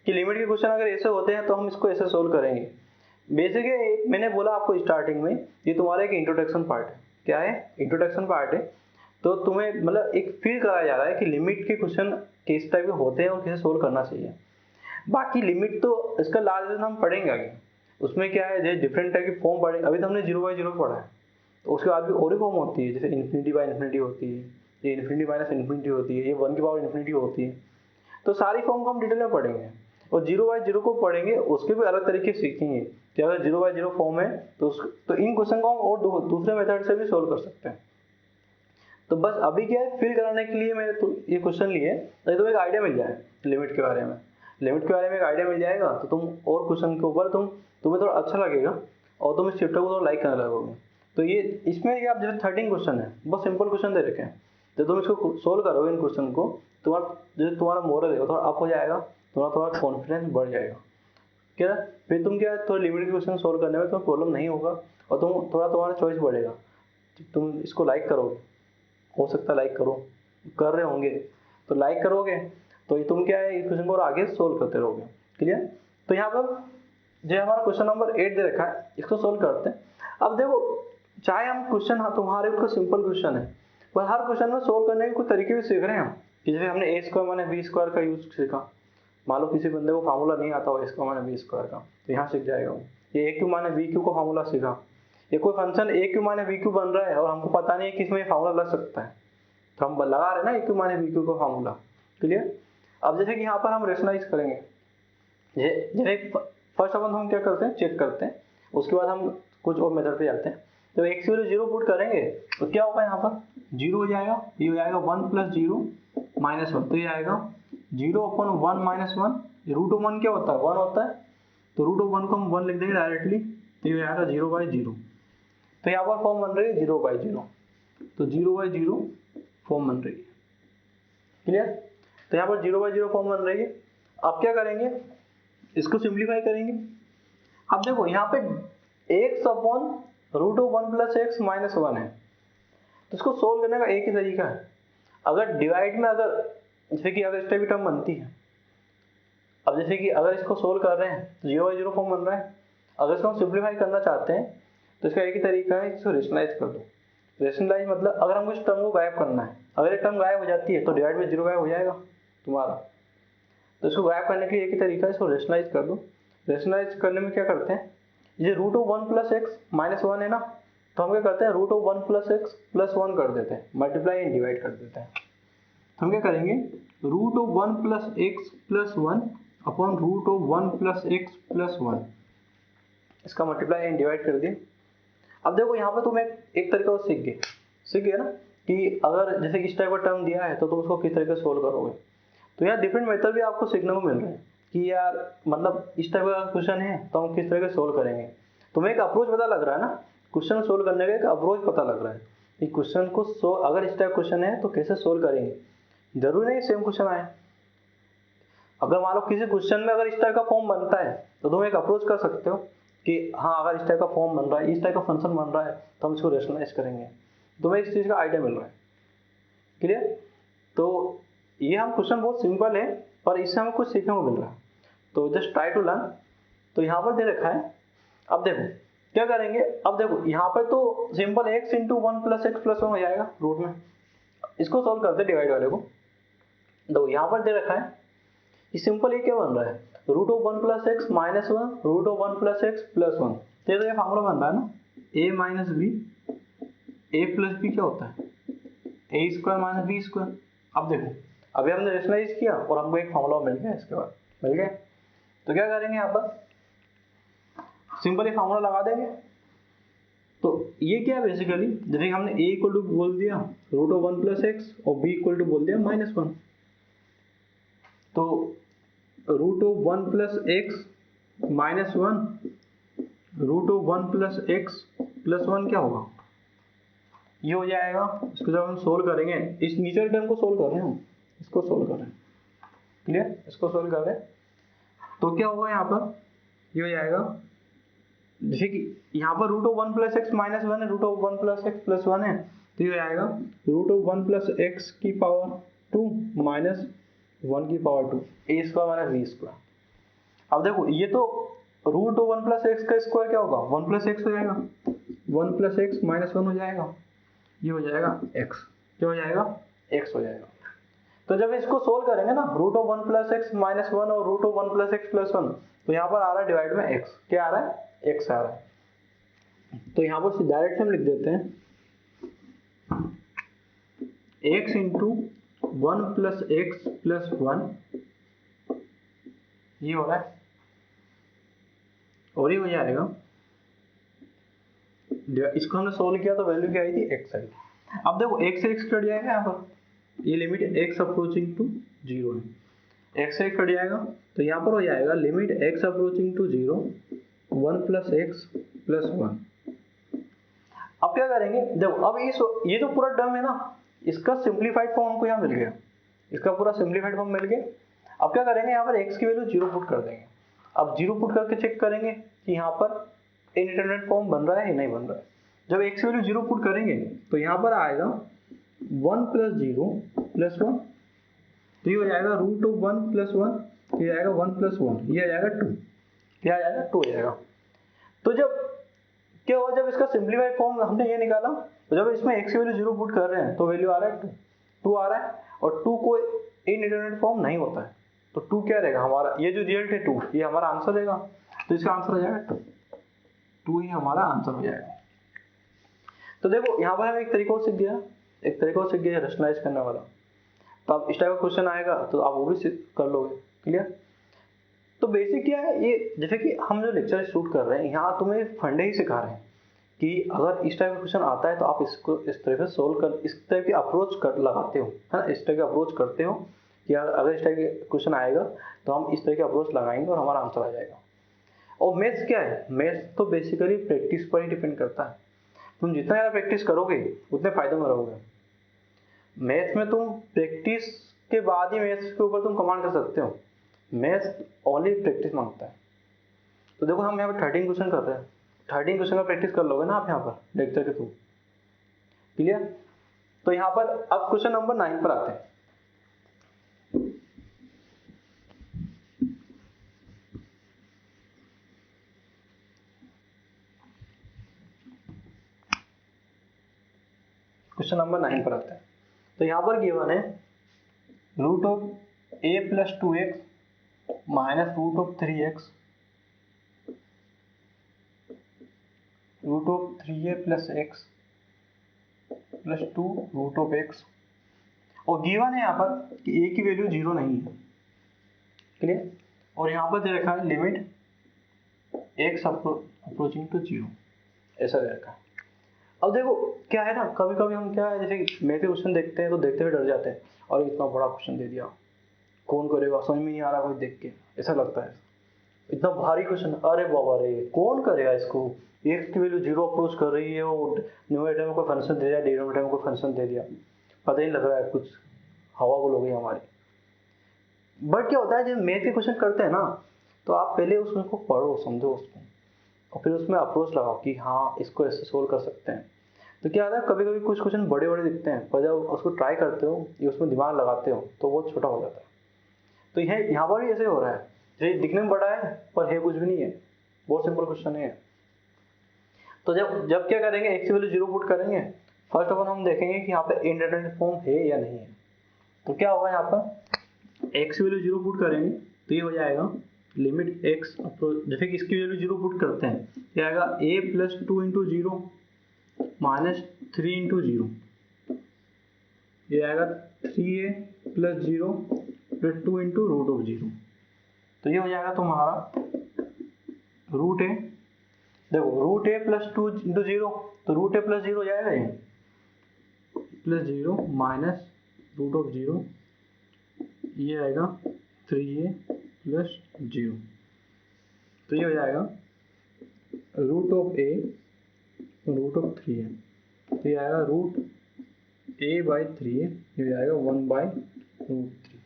कि लिमिट के क्वेश्चन अगर ऐसे होते हैं तो हम इसको ऐसे सोल्व करेंगे। बेसिक मैंने बोला आपको स्टार्टिंग में, ये तुम्हारा एक इंट्रोडक्शन पार्ट है। क्या है? इंट्रोडक्शन पार्ट है। तो तुम्हें मतलब एक फील कराया जा रहा है कि लिमिट के क्वेश्चन किस टाइप के होते हैं और कैसे सोल्व करना चाहिए। बाकी लिमिट तो इसका लार्ज हम पढ़ेंगे आगे, उसमें क्या है जैसे डिफरेंट टाइप की फॉर्म पढ़ेंगे। अभी तो हमने 0 बाई 0 पढ़ा है, तो उसके बाद भी और ही फॉर्म होती है, जैसे इन्फिनिटी बाई इन्फिनिटी होती है, ये इन्फिनिटी माइनस इन्फिनिटी होती है, ये 1 की पावर इन्फिनिटी होती है। तो सारी फॉर्म को हम डिटेल में पढ़ेंगे और 0 बाई 0 को पढ़ेंगे, उसके भी अलग तरीके सीखेंगे कि अगर 0 बाई 0 फॉर्म है तो इन क्वेश्चन को हम और दूसरे मेथड से भी सोल्व कर सकते हैं। तो बस अभी क्या है, फील कराने के लिए मैंने तो ये क्वेश्चन लिए ताकि तुम्हें एक आइडिया मिल जाए लिमिट के बारे में। लिमिट के बारे में एक आइडिया मिल जाएगा तो तुम और क्वेश्चन के ऊपर तुम्हें थोड़ा अच्छा लगेगा और तुम इस चैप्टर को थोड़ा लाइक करने लगोगे। तो ये इसमें क्या, आप जैसे 13 क्वेश्चन है, बहुत सिंपल क्वेश्चन दे रखे हैं, तो तुम इसको सोल्व करोगे इन क्वेश्चन को, तुम्हारा मोरल है थोड़ा अप हो जाएगा, थोड़ा कॉन्फिडेंस बढ़ जाएगा। क्या फिर तुम क्या थोड़ा लिमिट के क्वेश्चन सोल्व करने में तुम्हें प्रॉब्लम नहीं होगा और तुम थोड़ा तुम्हारा चॉइस बढ़ेगा, तुम इसको लाइक करोगे, हो सकता है लाइक करो, कर रहे होंगे तो लाइक करोगे, तो ये तुम क्या है इस क्वेश्चन को और आगे सोल्व करते रहोगे। क्लियर? तो यहाँ पर जो हमारा क्वेश्चन नंबर 8 दे रखा है इसको सोल्व करते हैं। अब देखो चाहे हम क्वेश्चन तुम्हारे बिल्कुल सिंपल क्वेश्चन है, पर हर क्वेश्चन में सोल्व करने के कुछ तरीके भी सीख रहे हैं हम, कि जैसे हमने ए स्क्वायर माने बी स्क्वायर का यूज सीखा, मान लो किसी बंदे को फार्मूला नहीं आता हो ए स्क्वायर माने बी स्क्वायर का, तो यहाँ सीख जाएगा वो। ये ए क्यू माने बी क्यू का फार्मूला सीखा, ये कोई फंक्शन ए क्यू माने बी क्यू बन रहा है और हमको पता नहीं है कि इसमें फार्मूला लग सकता है, तो हम लगा रहे हैं ना ए क्यू माने बी क्यू का फार्मूला। क्लियर? अब जैसे कि यहाँ पर हम रेशनलाइज करेंगे, जैसे फर्स्ट अपन हम क्या करते हैं चेक करते हैं, उसके बाद हम कुछ और मेथड पे जाते हैं। तो एक्स की वैल्यू 0 पुट करेंगे तो क्या होगा, यहाँ पर 0 हो जाएगा, ये हो जाएगा 1 + 0 - 1, तो ये आएगा 0/1 - 1, √1 क्या होता है 1 होता है, तो √1 को हम 1 लिख देंगे डायरेक्टली, तो ये आएगा 0/0। तो यहाँ पर फॉर्म बन रही है 0/0, तो 0/0 फॉर्म बन रही है। क्लियर? तो यहाँ पर 0/0 फॉर्म बन रही है। अब क्या करेंगे, इसको सिंप्लीफाई करेंगे। अब देखो यहाँ पे x/√1 + x - 1 है, तो इसको सोल्व करने का एक ही तरीका है, अगर डिवाइड में अगर जैसे कि अगर इस टाइप की टर्म बनती है, अब जैसे कि अगर इसको सोल्व कर रहे हैं तो 0/0 फॉर्म बन रहा है, अगर इसको हम सिंप्लीफाई करना चाहते हैं तो इसका एक ही तरीका है, इसको रेशनलाइज कर दो। रेशनलाइज मतलब अगर हमको इस टर्म को गायब करना है, अगर ये टर्म गायब हो जाती है तो डिवाइड में 0 गायब हो जाएगा तुम्हारा, तो इसको गायब करने के लिए एक ही तरीका है, इसको रेशनलाइज कर दो। रेशनलाइज करने में क्या करते हैं, ये √1 + x - 1 है ना, तो हम क्या करते हैं √1 + x + 1 कर देते हैं, मल्टीप्लाई एंड डिवाइड कर देते हैं। हम क्या करेंगे √1 + x + 1 अपॉन √1 + x + 1, इसका मल्टीप्लाई एंड डिवाइड कर दिए। अब देखो यहाँ पे तुम एक तरीका और सीख गए ना, कि अगर जैसे इस टाइप का टर्म दिया है तो तुम उसको किस तरीके से सोल्व करोगे। तो यार डिफरेंट मेथड भी आपको सीखने को मिल रहे हैं, कि यार मतलब इस टाइप का क्वेश्चन है तो हम किस तरह से सोल्व करेंगे। तुम्हें एक अप्रोच पता लग रहा है ना, क्वेश्चन सोल्व करने का एक अप्रोच पता लग रहा है कि क्वेश्चन को अगर इस टाइप क्वेश्चन है तो कैसे सोल्व करेंगे। जरूरी नहीं सेम क्वेश्चन आए, अगर मान लो किसी क्वेश्चन में अगर इस टाइप का फॉर्म बनता है तो तुम एक अप्रोच कर सकते हो कि हाँ अगर इस टाइप का फॉर्म बन रहा है, इस टाइप का फंक्शन बन रहा है तो हम इसको रेशनलाइज करेंगे, तुम्हें इस चीज़ का आइडिया मिल रहा है। क्लियर? तो ये हम क्वेश्चन बहुत सिंपल है पर इससे हमें कुछ सीखने को मिल रहा है, तो जस्ट ट्राई टू लर्न। तो यहाँ पर दे रखा है, अब देखो क्या करेंगे, अब देखो यहाँ पर तो सिंपल x × 1 + x + 1 हो जाएगा रूट में, इसको सोल्व करते डिवाइड वाले को। देखो यहाँ पर दे रखा है कि सिंपल ये क्या बन रहा है √1 + x - 1 √1 + x + 1, तो ये फार्मूला बन रहा है ना a - b, a + b क्या होता है a² - b²। अब देखो अभी हमने रेशनलाइज किया और हमको एक फार्मूला मिल गया, इसके बाद मिल गया, तो क्या करेंगे यहाँ पर सिंपल ये फार्मूला लगा देंगे। तो ये क्या है बेसिकली, जैसे हमने a = बोल दिया √1 + x और b = बोल दिया -1, तो √1 + x - 1 √1 + x + 1 क्या होगा, ये हो जाएगा। इसको जब हम सोल्व करेंगे, इस नीचे टर्म को सोल्व कर रहे हैं हम, इसको सोल्व कर रहे हैं। क्लियर? इसको सोल्व कर रहे हैं तो क्या होगा यहाँ पर, ये हो जाएगा जैसे कि यहाँ पर √1 + x - 1 है, √1 + x + 1 है, तो ये हो जाएगा √1 + x की पावर 2 - 1 की पावर 2 a² - b²। अब देखो ये तो √1 + x का स्क्वायर क्या होगा 1 + x हो जाएगा, 1 + x - 1 हो जाएगा, ये हो जाएगा x, क्या हो जाएगा x हो जाएगा। तो जब इसको सोल्व करेंगे ना √1 + x - 1 और √1 + x + 1, तो यहाँ पर आ रहा है डिवाइड में x, क्या आ रहा है x आ रहा है, तो यहाँ पर डायरेक्ट हम लिख देते हैं x × 1 + x + 1, ये हो रहा है, और ये हो जाएगा, इसको हमने सोल्व किया तो वैल्यू क्या आई थी x आई। अब देखो x से x कट जाएगा, यहाँ पर ये लिमिट x अप्रोचिंग टू 0 है, x से कट जाएगा तो यहाँ पर हो जाएगा limit x approaching to 0 1 + x + 1। अब क्या करेंगे, देखो अब ये जो पूरा टर्म है ना, इसका सिंप्लीफाइड फॉर्म हमको यहाँ मिल गया, इसका पूरा सिंप्लीफाइड फॉर्म मिल गया। अब क्या करेंगे, यहाँ पर x की वैल्यू 0 पुट कर देंगे। अब 0 पुट करके चेक करेंगे कि यहाँ पर इनडिटरमिनेट फॉर्म बन रहा है या नहीं बन रहा है। जब x की वैल्यू 0 पुट करेंगे तो यहाँ पर आएगा 1 + 0 + 1, तो ये हो जाएगा √1 + 1, ये आएगा 1 + 1, ये आ जाएगा 2, क्या आ जाएगा 2 आ जाएगा। तो जब क्या हुआ, जब इसका सिंप्लीफाइड फॉर्म हमने ये निकाला, तो जब इसमें x की वैल्यू 0 पुट कर रहे हैं तो वैल्यू आ रहा है 2 आ रहा है, और 2 को इनडिटरमिनेट फॉर्म नहीं होता है, तो 2 क्या रहेगा हमारा, ये जो रिजल्ट है 2, ये हमारा आंसर रहेगा, तो इसका आंसर हो जाएगा 2 ही हमारा आंसर हो जाएगा। तो देखो यहाँ पर हम एक तरीका सीख गया, रैशनलाइज करने वाला। तो अब इस टाइप का क्वेश्चन आएगा तो आप वो भी कर लोगे, क्लियर। तो बेसिक क्या है ये, जैसे कि हम जो लेक्चर शूट कर रहे हैं यहाँ तुम्हें फंडे ही सिखा रहे हैं कि अगर इस टाइप का क्वेश्चन आता है तो आप इसको इस तरह से सोल्व कर, इस टाइप की अप्रोच कर लगाते हो, है ना, इस टाइप की अप्रोच करते हो कि अगर इस टाइप के क्वेश्चन आएगा तो हम इस तरह की अप्रोच लगाएंगे और हमारा आंसर आ जाएगा। और मैथ्स क्या है, मैथ्स तो बेसिकली प्रैक्टिस पर ही डिपेंड करता है। तुम जितना ज़्यादा प्रैक्टिस करोगे उतने फायदे में रहोगे। मैथ्स में तुम प्रैक्टिस के बाद ही मैथ्स के ऊपर तुम कमांड कर सकते हो, मैथ्स ओनली प्रैक्टिस मांगता है। तो देखो हम यहाँ पर 13 क्वेश्चन कर रहे हैं, 13 क्वेश्चन का प्रैक्टिस कर लोगे ना आप यहाँ पर लेक्चर के थ्रू, क्लियर। तो यहाँ पर अब क्वेश्चन नंबर 9 पर आते हैं। क्वेश्चन नंबर 9 पर आते हैं। तो यहाँ पर गिवन है √a + 2x - √3x √3a + x + 2 √x, और गिवन है यहाँ पर कि a की वैल्यू 0 नहीं है, क्लियर। और यहाँ पर दे रखा है लिमिट x अप्रोचिंग टू 0, ऐसा दे रखा है। अब देखो क्या है ना, कभी कभी हम क्या है, जैसे मैथ के क्वेश्चन देखते हैं तो देखते हुए डर जाते हैं, और इतना बड़ा क्वेश्चन दे दिया, कौन करेगा, समझ में नहीं आ रहा कोई देख के, ऐसा लगता है इतना भारी क्वेश्चन, अरे बाबा रे कौन करेगा इसको, x की वैल्यू 0 अप्रोच कर रही है, वो न्यूमरेटर में कोई फंक्शन दे दिया, डिनोमिनेटर में कोई फंक्शन दे दिया, पता ही लग रहा है कुछ हवा गुल हो गई हमारी। बट क्या होता है जब मैथ के क्वेश्चन करते हैं ना, तो आप पहले उसको पढ़ो, समझो उसको, और फिर उसमें अप्रोच लगाओ कि हाँ इसको ऐसे सोल्व कर सकते हैं। तो क्या होता है कभी कभी कुछ क्वेश्चन बड़े बड़े दिखते हैं, पर जब उसको ट्राई करते हो या उसमें दिमाग लगाते हो तो वो छोटा हो जाता है। तो यहाँ पर भी ऐसे हो रहा है, ये दिखने में बड़ा है पर है कुछ भी नहीं है, बहुत सिंपल क्वेश्चन है। तो जब क्या करेंगे, x की वैल्यू 0 पुट करेंगे, फर्स्ट ऑफ ऑल हम देखेंगे कि यहाँ पे इंडिटरमिनेट फॉर्म है या नहीं है। तो क्या होगा, यहाँ पर x की वैल्यू 0 पुट करेंगे तो ये हो जाएगा लिमिट x, जैसे कि इसकी वैल्यू 0 पुट करते हैं, क्या आएगा a + 2 × 0 - 3 × 0, ये आएगा 3a + 0 + 2 × √0। तो ये हो जाएगा तुम्हारा √a, देखो √a + 2 × 0, तो √a + 0 हो जाएगा, ये +0 - √0, ये आएगा 3a + 0, तो ये हो जाएगा √a √3a, तो ये आएगा √a/3a, ये आएगा 1/√3,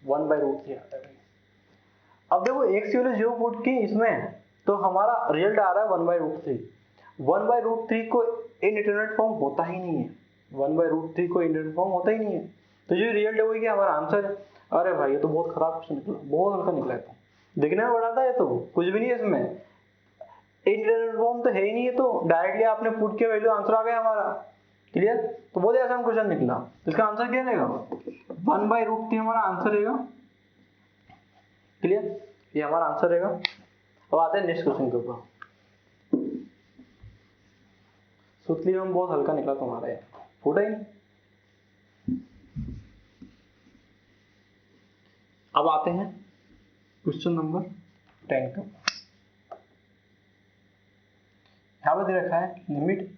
1/√3 आता है। अब देखो x की वैल्यू 0 पुट की इसमें, तो हमारा रिजल्ट आ रहा है 1/√3, 1/√3 को इनडिटरमिनेट फॉर्म होता ही नहीं है, 1/√3 को इनडिटरमिनेट फॉर्म होता ही नहीं है, तो जो रिजल्ट है वही क्या हमारा आंसर है। अरे भाई ये तो बहुत खराब क्वेश्चन निकला, बहुत हल्का निकला है, तो दिखने में बड़ा था, ये तो कुछ भी नहीं है इसमें, इनडिटरमिनेट फॉर्म तो है ही नहीं है, तो डायरेक्टली आपने पुट के वैल्यू आंसर आ गया हमारा, क्लियर। तो बहुत ही आसान क्वेश्चन निकला, तो इसका आंसर क्या रहेगा, 1/√3 हमारा आंसर रहेगा, क्लियर, ये हमारा आंसर रहेगा। अब आते हैं नेक्स्ट क्वेश्चन के ऊपर। सुतली में बहुत हल्का निकला तुम्हारा, ये फूटा ही नहीं। अब आते हैं क्वेश्चन नंबर 10 का। यहाँ पे दे रखा है limit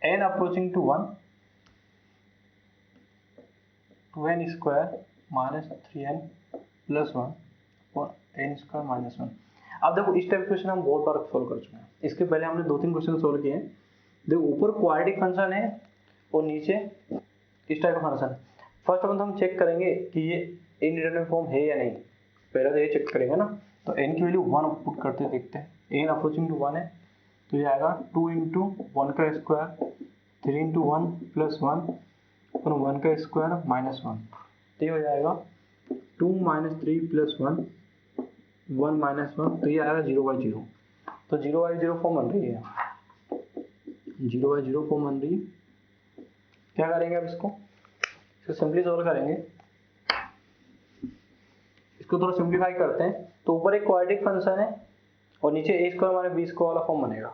n approaching to 1 2n² - 3n + 1 और n² - 1। अब देखो इस टाइप क्वेश्चन हम बहुत बार सोल्व कर चुके हैं, इसके पहले हमने 2-3 क्वेश्चन सोल्व किए हैं। देखो ऊपर क्वाड्रेटिक फंक्शन है और नीचे इस टाइप का फंक्शन। फर्स्ट ऑफ ऑल हम चेक करेंगे कि ये इनडिटरमिनेट फॉर्म है या नहीं, पहले तो ये चेक करेंगे ना। तो n की वैल्यू 1 पुट करते देखते हैं। n अप्रोचिंग टू 1 है तो ये आएगा 2 इंटू 1 का स्क्वायर 3 इंटू 1 प्लस 1 और 1 का स्क्वायर माइनस 1, तो ये हो जाएगा 2 माइनस 3 प्लस 1 1 माइनस 1, तो ये आएगा 0/0। तो 0/0 फॉर्म बन रही है, 0/0 फॉर्म बन रही है। क्या करेंगे अब इसको सिंपली सॉल्व करेंगे। इसको थोड़ा सिंप्लीफाई करते हैं तो ऊपर एक क्वाड्रेटिक फंक्शन है और नीचे a square minus b square वाला फॉर्म बनेगा।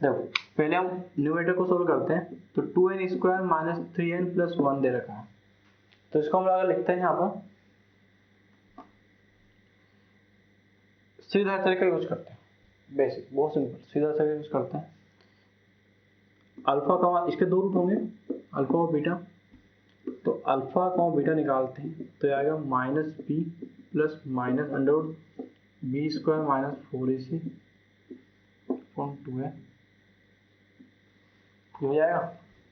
देखो पहले हम न्यूमरेटर को सोल्व करते हैं तो 2n square minus 3n plus 1 दे रखा है, तो इसको हम अगर लिखते हैं यहाँ पर सीधा तरीका यूज करते हैं, बेसिक बहुत सिंपल सीधा तरीका यूज करते हैं। अल्फा का इसके दो रूट होंगे अल्फा और बीटा, तो अल्फा का बीटा निकालते हैं तो आएगा minus b plus minus under b square minus 4ac upon 2 हो जाएगा,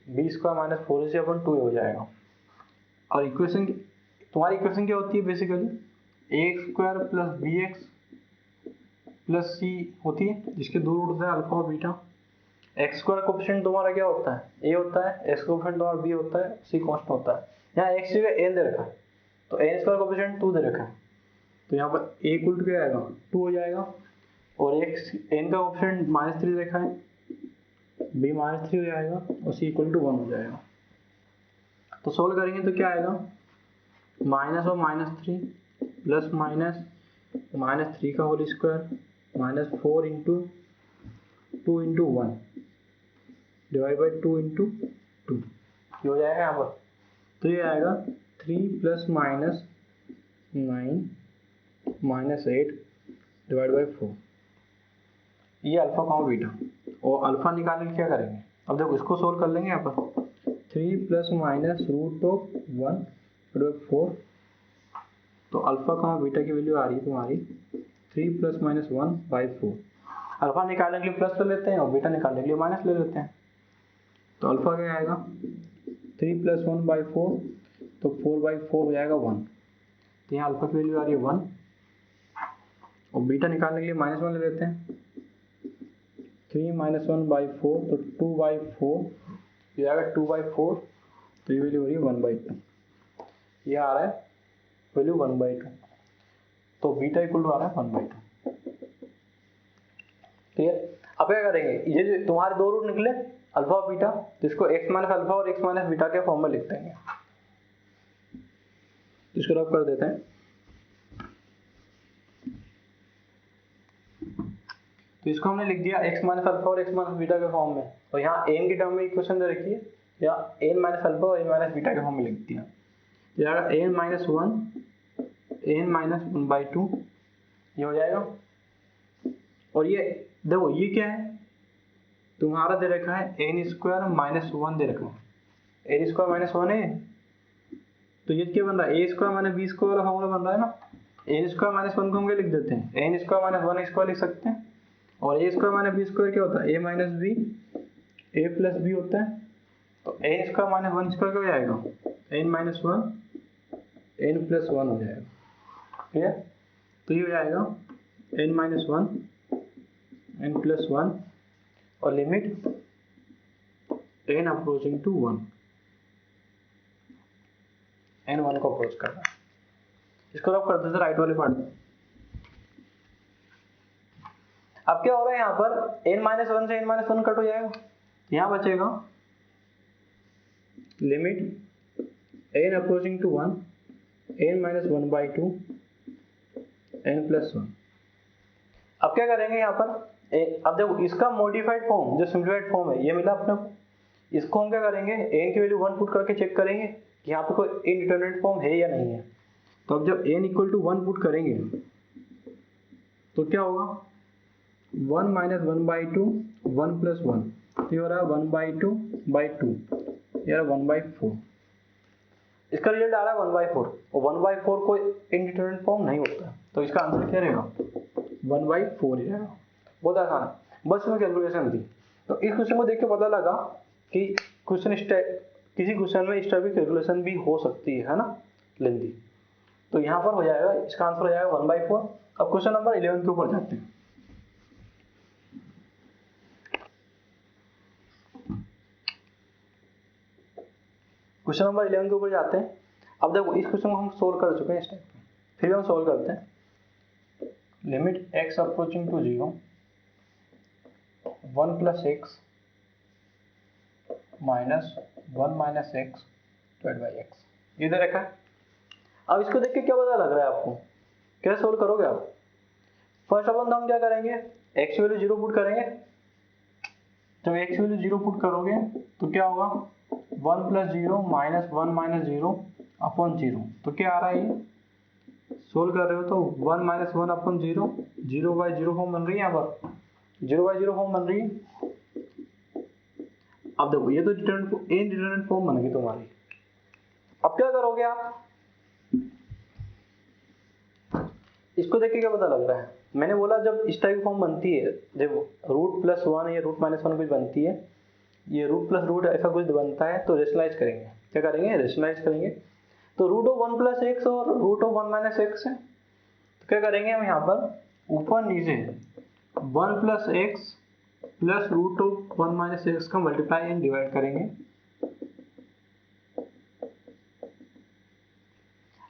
B square minus 4ac upon 2 हो जाएगा। और इक्वेशन तुम्हारी इक्वेशन क्या होती है basically A square plus B X plus C होती है जिसके दो रूट होते हैं अल्फा और बीटा। एक्स स्क्वायर कोफिशिएंट तुम्हारा क्या होता है ए होता है, एक्स कोफिशिएंट तुम्हारा बी होता है, सी कांस्टेंट होता है। यहाँ एक्स की जगह एन दे रखा है तो एन स्क्वायर कोफिशिएंट 2 दे रखा है, तो यहाँ पर ए इक्वल टू क्या आएगा 2 हो जाएगा। और एक्स एन का कोफिशिएंट -3 देखा है, बी -3 हो जाएगा और सी इक्वल टू 1 हो जाएगा। तो सोल्व करेंगे तो क्या आएगा माइनस और -3 प्लस -3 का whole square minus 4 into 2 into 1 divide by 2 into 2 ये हो जाएगा यहाँ पर। तो ये आएगा 3 plus minus 9 minus 8 divide by 4, ये अल्फा का बीटा। और अल्फा निकालने के क्या करेंगे, अब देखो इसको सोल्व कर लेंगे यहाँ पर 3 plus minus root of 1 divide 4, तो अल्फा का बीटा की वैल्यू आ रही है तुम्हारी 3 प्लस माइनस 1/4। अल्फा निकालने के लिए प्लस ले लेते हैं और बीटा निकालने के लिए माइनस ले लेते हैं, तो अल्फा क्या आएगा 3 प्लस 1/4 तो 4/4 हो जाएगा 1, तो यहाँ अल्फा की वैल्यू आ रही है 1 और बीटा निकालने के लिए -1 ले लेते हैं 3 माइनस 1/4 तो 2/4 ये आएगा 2/4, तो ये वैल्यू हो रही है 1/2, ये आ रहा है वैल्यू 1/2, तो बीटा इक्वल टू आ रहा है 1/2। क्लियर। अब क्या करेंगे ये जो तुम्हारे दो रूट निकले अल्फा और बीटा, तो इसको x माइनस अल्फा और x माइनस बीटा के फॉर्म में लिख देंगे, तो इसको रब कर देते हैं। तो इसको हमने लिख दिया x माइनस अल्फा और x माइनस बीटा के फॉर्म में, और यहाँ n की टर्म में इक्वेशन दे रखी है या n माइनस अल्फा और n माइनस बीटा के फॉर्म में लिख दिया, ये n माइनस 1 n माइनस 1/2 ये हो जाएगा। और ये देखो ये क्या है तुम्हारा दे रखा है n स्क्वायर माइनस 1 दे रखा है, n स्क्वायर माइनस 1 है, तो ये क्या बन रहा है ए स्क्वायर माइनस बी स्क्वायर वाला फॉर्मूला बन रहा है ना। n स्क्वायर माइनस 1 को हम क्या लिख देते हैं n स्क्वायर माइनस 1 स्क्वायर लिख सकते हैं, और a square minus b square क्या होता है a minus B a plus b होता है, तो n स्क्वायर माइनस 1 स्क्वायर क्या हो जाएगा n माइनस 1 n प्लस 1 हो जाएगा। ठीक है, तो ये हो जाएगा n माइनस 1 n प्लस 1 और limit n approaching to 1, n 1 को अप्रोच कर रहा है। इसको रब कर देते राइट वाले पार्ट में। अब क्या हो रहा है यहाँ पर n माइनस 1 से n माइनस 1 कट हो जाएगा, यहाँ बचेगा limit n approaching to 1 n minus 1/2 n plus 1। अब क्या करेंगे यहाँ पर अब देखो इसका मॉडिफाइड फॉर्म जो सिंप्लीफाइड फॉर्म है ये मिला अपने को, इसको हम क्या करेंगे n की वैल्यू 1 पुट करके चेक करेंगे कि यहाँ पे कोई इनडिटरमिनेट फॉर्म है या नहीं है। तो अब जब n इक्वल टू 1 पुट करेंगे तो क्या होगा 1 माइनस 1/2 1 प्लस 1, तो ये हो रहा है 1/2/2 ये रहा 1/4, इसका रिजल्ट आ रहा है 1/4 और 1/4 कोई इनडिटरमिनेट फॉर्म नहीं होता, तो इसका आंसर क्या रहेगा 1/4 ही रहेगा। बहुत आसान है, बस में कैलकुलेशन थी। तो इस क्वेश्चन को देख के पता लगा कि किसी क्वेश्चन में इस टाइप की कैलकुलेशन भी हो सकती है ना लेंथी। तो यहाँ पर हो जाएगा, इसका आंसर हो जाएगा 1/4। अब क्वेश्चन नंबर 11 के ऊपर जाते हैं। क्वेश्चन नंबर 11 के ऊपर जाते हैं। अब देखो इस क्वेश्चन को हम सोल्व कर चुके हैं इस टाइप पे, फिर भी हम सोल्व करते हैं। Limit x approaching to 0 1 + x minus 1 - x divide by x, ये दे रखा है। अब इसको देख के क्या पता लग रहा है आपको, कैसे सोल्व करोगे आप? फर्स्ट ऑफ ऑल हम क्या करेंगे, x वैल्यू 0 पुट करेंगे। जब x वैल्यू 0 पुट करोगे तो क्या होगा, 1 + 0 माइनस 1 - 0 अपॉन 0। तो क्या आ रहा है, ये सोल्व कर रहे हो तो 1 - 1 अपॉन 0, 0/0 फॉर्म बन रही है यहाँ पर, 0/0 फॉर्म बन रही है। अब देखो ये तो इनडिटरमिनेट फॉर्म बन गई तुम्हारी। अब क्या करोगे आप, इसको देख के क्या पता लग रहा है, मैंने बोला जब इस टाइप की फॉर्म बनती है, जब √+1 या √-1 कुछ बनती है, ये √+√ ऐसा कुछ बनता है, तो रेशनलाइज करेंगे। क्या करेंगे, रेशनलाइज करेंगे। तो √1 + x और √1 - x है, तो क्या करेंगे हम यहाँ पर ऊपर नीचे 1 + x प्लस √1 - x का मल्टीप्लाई एंड डिवाइड करेंगे।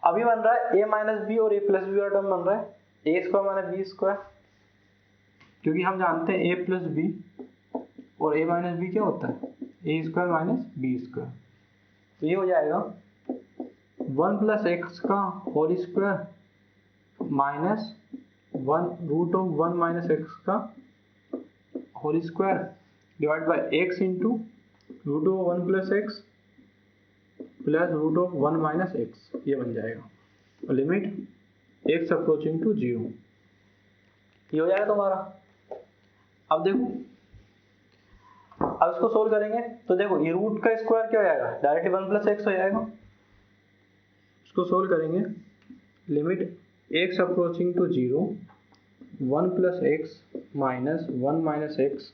अभी बन रहा है a - b और a + b का टर्म बन रहा है, a² - b², क्योंकि हम जानते हैं a + b और a - b क्या होता है, a² - b²। तो ये हो जाएगा 1 + x का होल स्क्वायर माइनस 1 √1 - x का whole square divide by x into √1 + x plus √1 - x, ये बन जाएगा। और लिमिट x अप्रोचिंग टू 0, ये हो जाएगा तुम्हारा। अब देखो, अब इसको सोल्व करेंगे तो देखो ये रूट का स्क्वायर क्या हो जाएगा, डायरेक्टली 1 + x हो जाएगा। इसको सोल्व करेंगे, limit x approaching to 0 1 + x minus 1 - x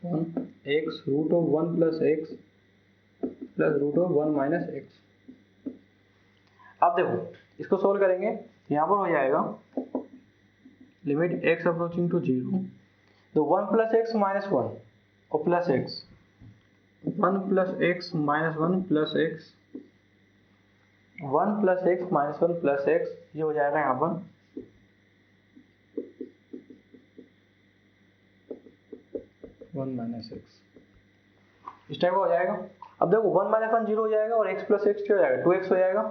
1 x √1 + x plus √1 - x। अब देखो इसको सोल्व करेंगे, यहाँ पर हो जाएगा लिमिट x अप्रोचिंग टू 0, तो 1 + x - 1 और plus x, 1 + x - 1 plus x, 1 + x - 1 plus x, ये हो जाएगा यहाँ पर 1 - x, इस टाइप का हो जाएगा। अब देखो 1 - 1 0 हो जाएगा और x + x क्या हो जाएगा, 2x हो जाएगा।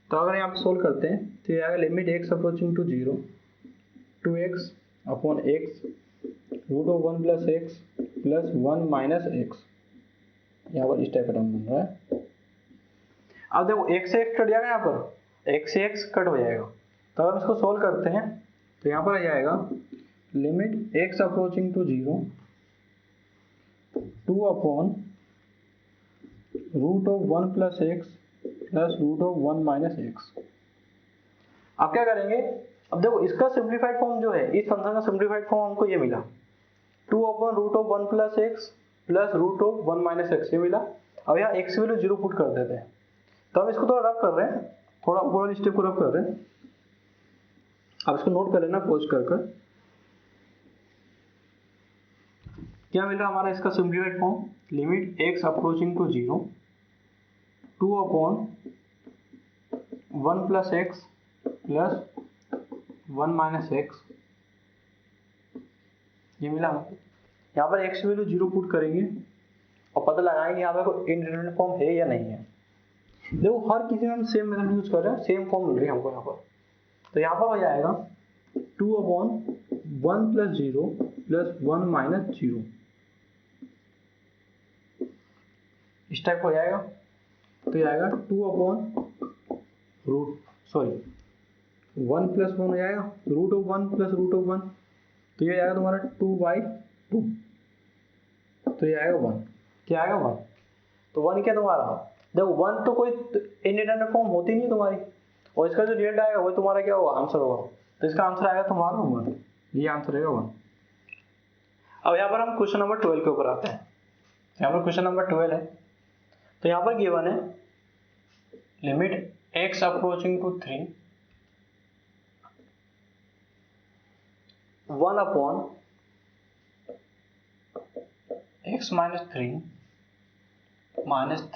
तो अगर यहाँ पे सोल्व करते हैं तो ये आएगा limit x approaching to 0 2x upon x √1 + x plus 1 - x, यहाँ पर इस टाइप का टर्म बन रहा है। अब देखो x से x कट जाएगा, यहाँ पर x से x कट हो जाएगा। तो अगर हम इसको सोल्व करते हैं तो यहाँ पर आ जाएगा limit x approaching to 0 2 upon √1 + x plus √1 - x। अब क्या करेंगे, अब देखो इसका सिंप्लीफाइड फॉर्म जो है, इस फंक्शन का सिंप्लीफाइड फॉर्म हमको ये मिला 2 अपॉन √1 + x प्लस √1 - x, ये मिला। अब यहाँ x वैल्यू 0 पुट कर देते हैं। तो हम इसको थोड़ा रफ कर रहे हैं, थोड़ा ओवरऑल स्टेप को रफ कर रहे हैं। अब इसको नोट कर लेना पॉज कर कर। क्या मिल रहा है हमारा इसका simplified form, limit x approaching to 0 2 upon 1 + x plus 1 - x, ये मिला हमको। यहाँ पर x वैल्यू 0 पुट करेंगे और पता लगाएंगे यहाँ पर कोई इंडिटरमिनेट फॉर्म है या नहीं है। देखो हर किसी में हम सेम मेथड यूज कर रहे हैं, सेम फॉर्म मिल रही है हमको यहाँ पर। तो यहाँ पर हो जाएगा 2 अपॉन 1 + 0 प्लस 1 - 0, इस टाइप हो जाएगा। तो ये आएगा 2 अपॉन 1 + 1 हो जाएगा √1 प्लस √1, तो ये आएगा तुम्हारा 2/2, तो ये आएगा 1, क्या आएगा 1। तो 1 क्या तुम्हारा, देखो 1 तो कोई इंडिटरमिनेट फॉर्म होती नहीं है तुम्हारी, और इसका जो रिजल्ट आएगा वो तुम्हारा क्या होगा, आंसर होगा। तो इसका आंसर आएगा तुम्हारा 1, ये आंसर रहेगा 1। अब यहाँ पर हम क्वेश्चन नंबर 12 के ऊपर आते हैं। यहाँ पर क्वेश्चन नंबर 12 है, तो यहाँ पर गिवन है limit x approaching to 3 1 upon x minus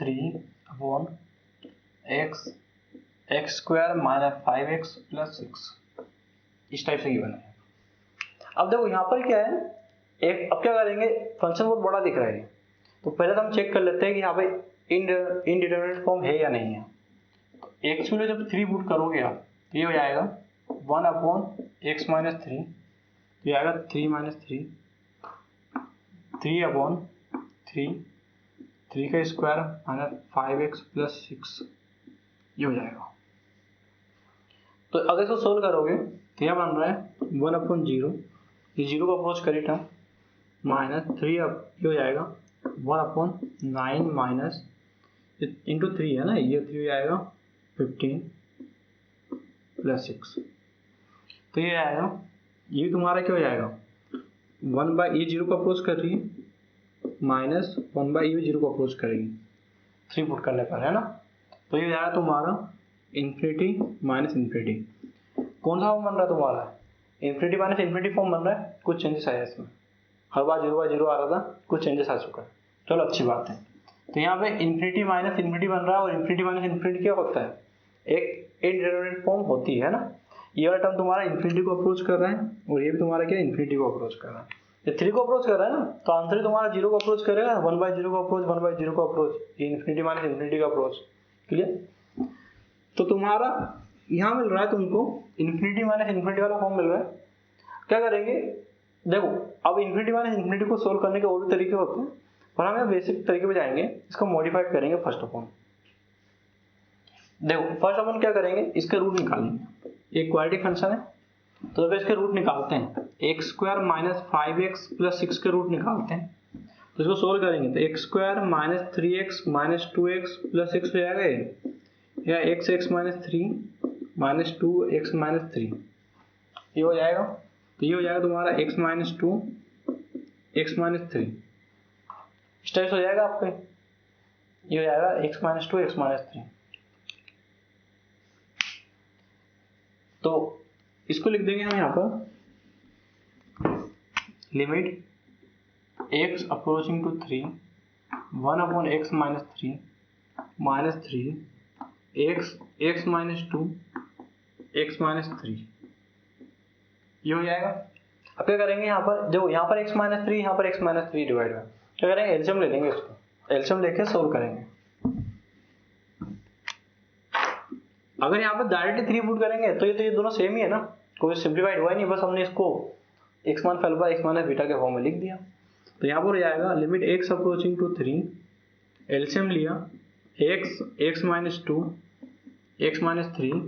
3 upon x square minus 5x plus 6, इस टाइप से गिवन है। अब देखो यहाँ पर क्या है, अब क्या करेंगे, फंक्शन बहुत बड़ा दिख रहा है, तो पहले तो हम चेक कर लेते हैं कि यहाँ पे इनडिटरमिनेट फॉर्म है या नहीं है। तो x में जब 3 पुट करोगे आप, तो ये हो जाएगा 1 अपॉन x माइनस 3, तो ये आएगा 3 माइनस 3 अपॉन 3 का स्क्वायर माइनस 5x प्लस 6, ये हो जाएगा। तो अगर इसको सोल्व करोगे तो क्या बन रहा है 1 अपॉन 0, ये 0 को अप्रोच करी टर्म, माइनस 3 अब ये हो जाएगा 1 अपॉन 9 माइनस इंटू 3 है ना, ये 3 हो जाएगा 15 प्लस 6, तो ये आएगा, ये तुम्हारा क्या हो जाएगा 1 बाई ये 0 को अप्रोच कर रही है, माइनस 1 बाई ये 0 को अप्रोच करेगी 3 पुट करने पर, है ना। तो ये आएगा तुम्हारा इन्फिनिटी माइनस इन्फिनिटी। कौन सा फॉर्म बन रहा है तुम्हारा, इन्फिनिटी माइनस इन्फिनिटी फॉर्म बन रहा है। कुछ चेंजेस आया इसमें, हर बार 0 बाई 0 आ रहा था, कुछ चेंजेस आ चुका है, चलो अच्छी बात है। तो यहाँ पे इन्फिनिटी माइनस इन्फिनिटी बन रहा है, और इन्फिनिटी माइनस इन्फिनिटी क्या होता है, एक इनडिटरमिनेट फॉर्म होती है ना। ये वाला टर्म तुम्हारा इन्फिनिटी को अप्रोच कर रहा है, और ये भी तुम्हारा क्या इन्फिनिटी को अप्रोच कर रहा है। ये 3 को अप्रोच कर रहा है ना, तो आंसर तुम्हारा 0 को अप्रोच करेगा, 1 बाई 0 को अप्रोच, 1 बाई 0 को अप्रोच, ये इन्फिनिटी माइनस इन्फिनिटी का अप्रोच। क्लियर। तो तुम्हारा यहाँ मिल रहा है तुमको इन्फिनिटी माइनस इन्फिनिटी वाला फॉर्म मिल रहा है। क्या करेंगे, देखो अब इन्फिनिटी माइनस इन्फिनिटी को सोल्व करने के और भी तरीके होते हैं, पर हम यहाँ बेसिक तरीके पे जाएंगे, इसको मॉडिफाइड करेंगे। फर्स्ट ऑफ ऑल देखो, फर्स्ट ऑफ ऑल क्या करेंगे, इसके रूट निकालेंगे। एक क्वाड्रेटिक फंक्शन है, तो अगर इसके रूट निकालते हैं, x square minus 5x plus 6 के रूट निकालते हैं, तो इसको सोल्व करेंगे तो x square minus 3x minus 2x plus 6 हो जाएगा, या x minus 3 minus 2x minus 3, ये हो जाएगा। तो ये हो जाएगा तुम्हारा x माइनस 2 x माइनस 3, इस टाइप से हो जाएगा आपका, ये हो जाएगा x माइनस 2 x माइनस 3। तो इसको लिख देंगे हम यहाँ पर, limit x approaching to 3 1 upon x minus 3 x minus 2 x minus 3, ये हो जाएगा। अब क्या करेंगे, यहाँ पर जो यहाँ पर x माइनस 3, यहाँ पर x माइनस 3 डिवाइड में क्या करेंगे, एलसीएम ले लेंगे, इसको एलसीएम लेके सोल्व करेंगे। अगर यहाँ पर डायरेक्टली 3 पुट करेंगे तो ये दोनों सेम ही है ना, कोई सिंप्लीफाइड हुआ ही नहीं, बस हमने इसको x minus alpha x minus beta के फॉर्म में लिख दिया। तो यहाँ पर हो जाएगा limit x approaching to 3, LCM लिया x माइनस 2 x माइनस 3,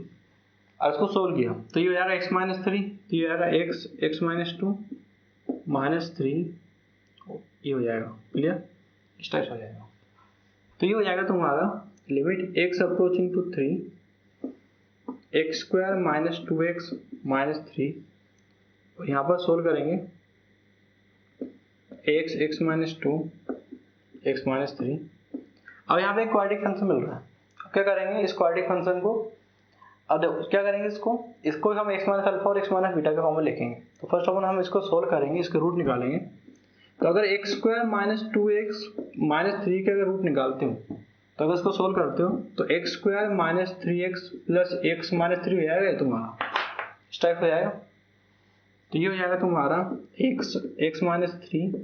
और इसको सोल्व किया तो ये हो जाएगा x माइनस 3, तो ये हो जाएगा x माइनस 2 माइनस 3, ये हो जाएगा। क्लियर, इस टाइप से हो जाएगा। तो ये हो जाएगा तुम्हारा limit x approaching to 3 x square minus 2x minus 3, और यहाँ पर सोल्व करेंगे x माइनस 2 x माइनस 3। अब यहाँ पे एक क्वाड्रेटिक फंक्शन मिल रहा है, अब क्या करेंगे, इस क्वाड्रेटिक फंक्शन को, अब देखो क्या करेंगे, इसको हम x माइनस अल्फा और x माइनस बीटा के फॉर्म में लिखेंगे। तो फर्स्ट ऑफ ऑल हम इसको सोल्व करेंगे, इसके रूट निकालेंगे। तो अगर x square minus 2x minus 3 के अगर रूट निकालते हो, तो अगर इसको सोल्व करते हो तो x square minus 3x plus x minus 3 हो जाएगा तुम्हारा, इस टाइप हो जाएगा। तो ये हो जाएगा तुम्हारा x minus 3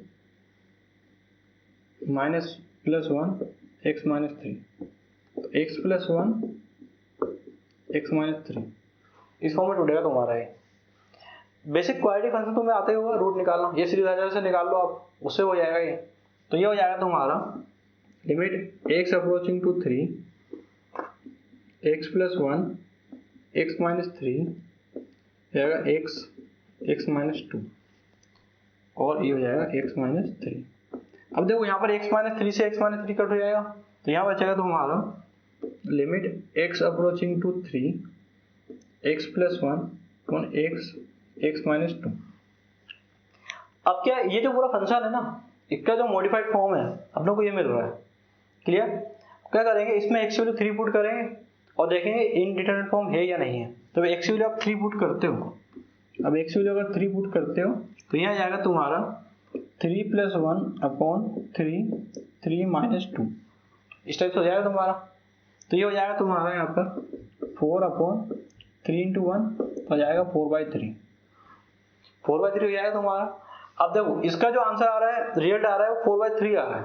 minus plus 1 x minus 3, तो x प्लस 1 x माइनस 3, इस फॉर्म में टूटेगा तुम्हारा ये। बेसिक क्वाड्रेटिक फंक्शन तुम्हें आता ही होगा, रूट निकालना, ये सीरीज आ से निकाल लो आप, उससे हो जाएगा ये। तो ये हो जाएगा तुम्हारा limit x approaching to 3 x plus 1 x minus 3 जाएगा x माइनस 2, और ये हो जाएगा x माइनस 3। अब देखो यहाँ पर x माइनस 3 से x माइनस 3 कट हो जाएगा, तो यहाँ बचेगा तुम्हारा limit x approaching to 3 x plus 1 on x minus 2। अब क्या, ये जो पूरा फंक्शन है ना, इसका जो मॉडिफाइड फॉर्म है अपने को ये मिल रहा है। क्लियर। क्या करेंगे, इसमें x की वैल्यू 3 पुट करेंगे, और देखेंगे इनडिटरमिनेट फॉर्म है या नहीं है। तो एक्स वैल्यू आप 3 पुट करते हो, अब एक्स वैल्यू अगर 3 पुट करते हो तो यहाँ जाएगा तुम्हारा 3 + 1/3 3 - 2, इस टाइप से हो जाएगा तुम्हारा। तो ये हो जाएगा तुम्हारा यहाँ पर 4/3 × 1 तो हो जाएगा 4/3 हो जाएगा तुम्हारा। अब देखो इसका जो आंसर आ रहा है, रिजल्ट आ रहा है, वो 4/3 आ रहा है।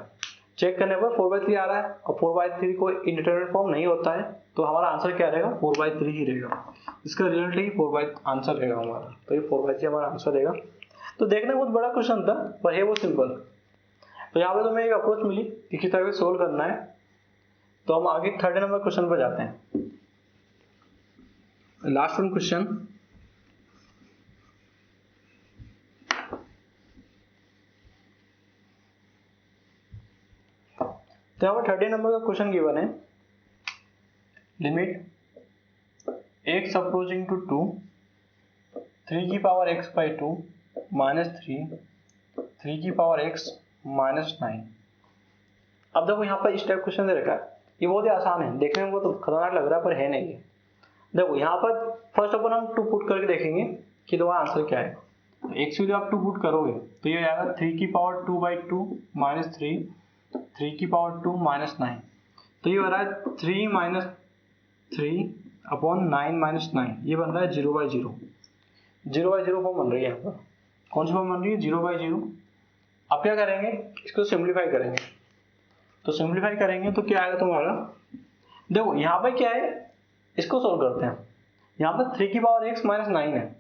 चेक करने पर 4/3 आ रहा है, और 4/3 कोई इंडिटरमिनेट फॉर्म नहीं होता है, तो हमारा आंसर क्या रहेगा, 4/3 ही रहेगा। इसका रिजल्ट ही 4 आंसर रहेगा हमारा, तो ये 4/3 हमारा आंसर रहेगा। तो देखना बहुत बड़ा क्वेश्चन था, पर है वो सिंपल। तो यहाँ पे तुम्हें एक अप्रोच मिली कि किस तरह से सोल्व करना है। तो हम आगे 3rd नंबर क्वेश्चन पर जाते हैं, लास्ट वन क्वेश्चन। तो यहाँ पर 3rd नंबर का क्वेश्चन गिवन है, limit x approaching to 2 3^x/2 -3 3^x -9। अब देखो यहाँ पर इस टाइप क्वेश्चन दे रखा है, ये बहुत ही आसान है, देखने में बहुत खतरनाक लग रहा है पर है नहीं है। देखो यहाँ पर फर्स्ट ऑफ ऑल हम 2 पुट करके देखेंगे कि तुम्हारा आंसर क्या है। तो x वैल्यू आप 2 पुट करोगे तो ये आएगा 3^2/2 -3 3^2 -9। तो ये बन रहा है 3 - 3/9 - 9, ये बन रहा है 0/0 फॉर्म बन रही है यहाँ पर। कौन सी फॉर्म बन रही है, 0/0। अब क्या करेंगे, इसको सिंप्लीफाई करेंगे। तो सिंप्लीफाई करेंगे तो क्या आएगा तुम्हारा, देखो यहाँ पर क्या है, इसको सोल्व करते हैं। यहाँ पर 3^x -9 है,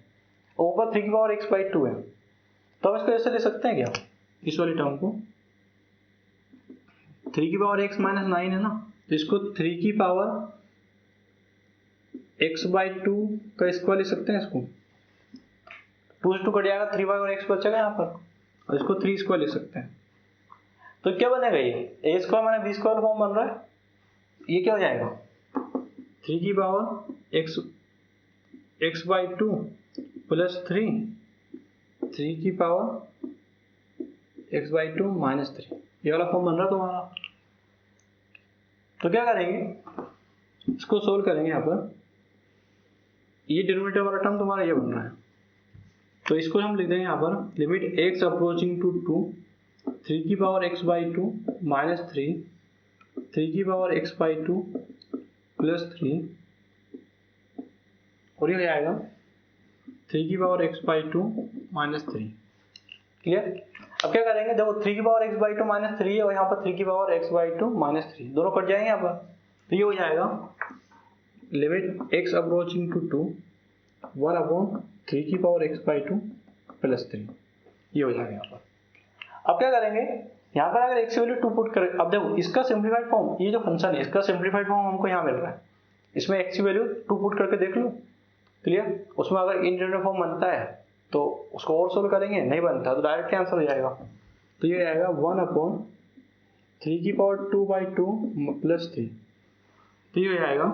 ऊपर 3^x/2 है, तो हम इसको ऐसे ले सकते हैं क्या, इस वाली टर्म को 3^x -9 है ना, तो इसको 3^x/2 का स्क्वायर ले सकते हैं। इसको 2 से 2 कट जाएगा, 3/x बचेगा यहाँ पर, और इसको 3 स्क्वायर ले सकते हैं। तो क्या बनेगा, ये a² - b² फॉर्म बन रहा है। ये क्या हो जाएगा, 3^x/2 + 3 3^x/2 - 3, ये वाला फॉर्म बन रहा है तुम्हारा। तो क्या करेंगे, इसको सोल्व करेंगे। यहाँ पर ये डिनोमिनेटर वाला टर्म तुम्हारा ये बन रहा है, तो इसको हम लिख देंगे यहाँ पर, limit x approaching to 2 3^x/2 -3 3^x/2 + 3, और ये हो जाएगा 3^x/2 -3। क्लियर। अब क्या करेंगे, देखो 3^x/2 -3 है, और यहाँ पर 3^x/2 -3 दोनों कट जाएंगे यहाँ पर। तो ये हो जाएगा limit x approaching to 2 1/3^x/2 + 3, ये हो जाएगा यहाँ पर। अब क्या करेंगे, यहाँ पर अगर x की वैल्यू 2 पुट करें, अब देखो इसका सिंप्लीफाइड फॉर्म, ये जो फंक्शन है इसका सिंप्लीफाइड फॉर्म हमको यहाँ मिल रहा है, इसमें x की वैल्यू 2 पुट करके देख लो। क्लियर। उसमें अगर इंटीग्रल फॉर्म बनता है तो उसको और सोल्व करेंगे, नहीं बनता तो डायरेक्ट आंसर हो जाएगा। तो ये आएगा 1/3^2/2 + 3, तो ये हो जाएगा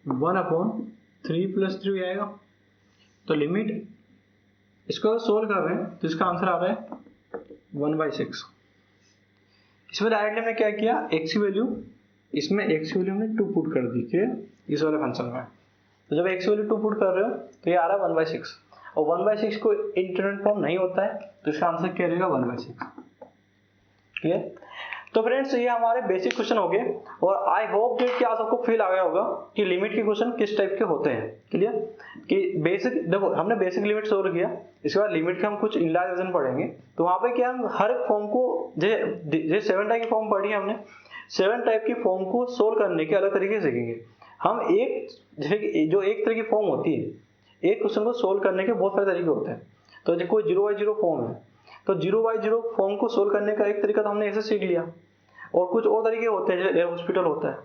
1/3 + 3 हो जाएगा। तो लिमिट, इसको सोल्व कर रहे हैं तो इसका आंसर आ रहा है 1/6। इसमें डायरेक्टली हमने क्या किया, x की वैल्यू, इसमें x की वैल्यू हमने 2 पुट कर दी है इस वाले फंक्शन में। तो जब x की वैल्यू 2 पुट कर रहे हो तो ये आ रहा है 1/6, और 1/6 को इंटीग्रल फॉर्म नहीं होता है, तो इसका आंसर क्या रहेगा, 1/6। क्लियर। तो फ्रेंड्स ये हमारे बेसिक क्वेश्चन हो गए, और आई होप दैट कि आप सबको फील आ गया होगा कि लिमिट के क्वेश्चन किस टाइप के होते हैं। क्लियर। कि बेसिक, देखो हमने बेसिक लिमिट सोल्व किया, इसके बाद लिमिट के हम कुछ इनलार्ज वर्जन पढ़ेंगे। तो वहाँ पे क्या, हम हर एक फॉर्म को, जैसे 7 टाइप की फॉर्म पढ़ी है हमने, 7 टाइप की फॉर्म को सोल्व करने के अलग तरीके से सीखेंगे हम। जो एक तरह की फॉर्म होती है, एक क्वेश्चन को सोल्व करने के बहुत सारे तरीके होते हैं। तो जैसे कोई 0/0 फॉर्म है, तो 0/0 फॉर्म को सोल्व करने का एक तरीका तो हमने ऐसे सीख लिया, और कुछ और तरीके होते हैं, जैसे एयर हॉस्पिटल होता है,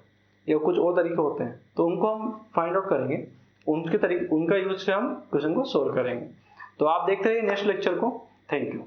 या कुछ और तरीके होते हैं, तो उनको हम फाइंड आउट करेंगे, उनका यूज से हम क्वेश्चन को सोल्व करेंगे। तो आप देखते रहिए नेक्स्ट लेक्चर को। Thank you.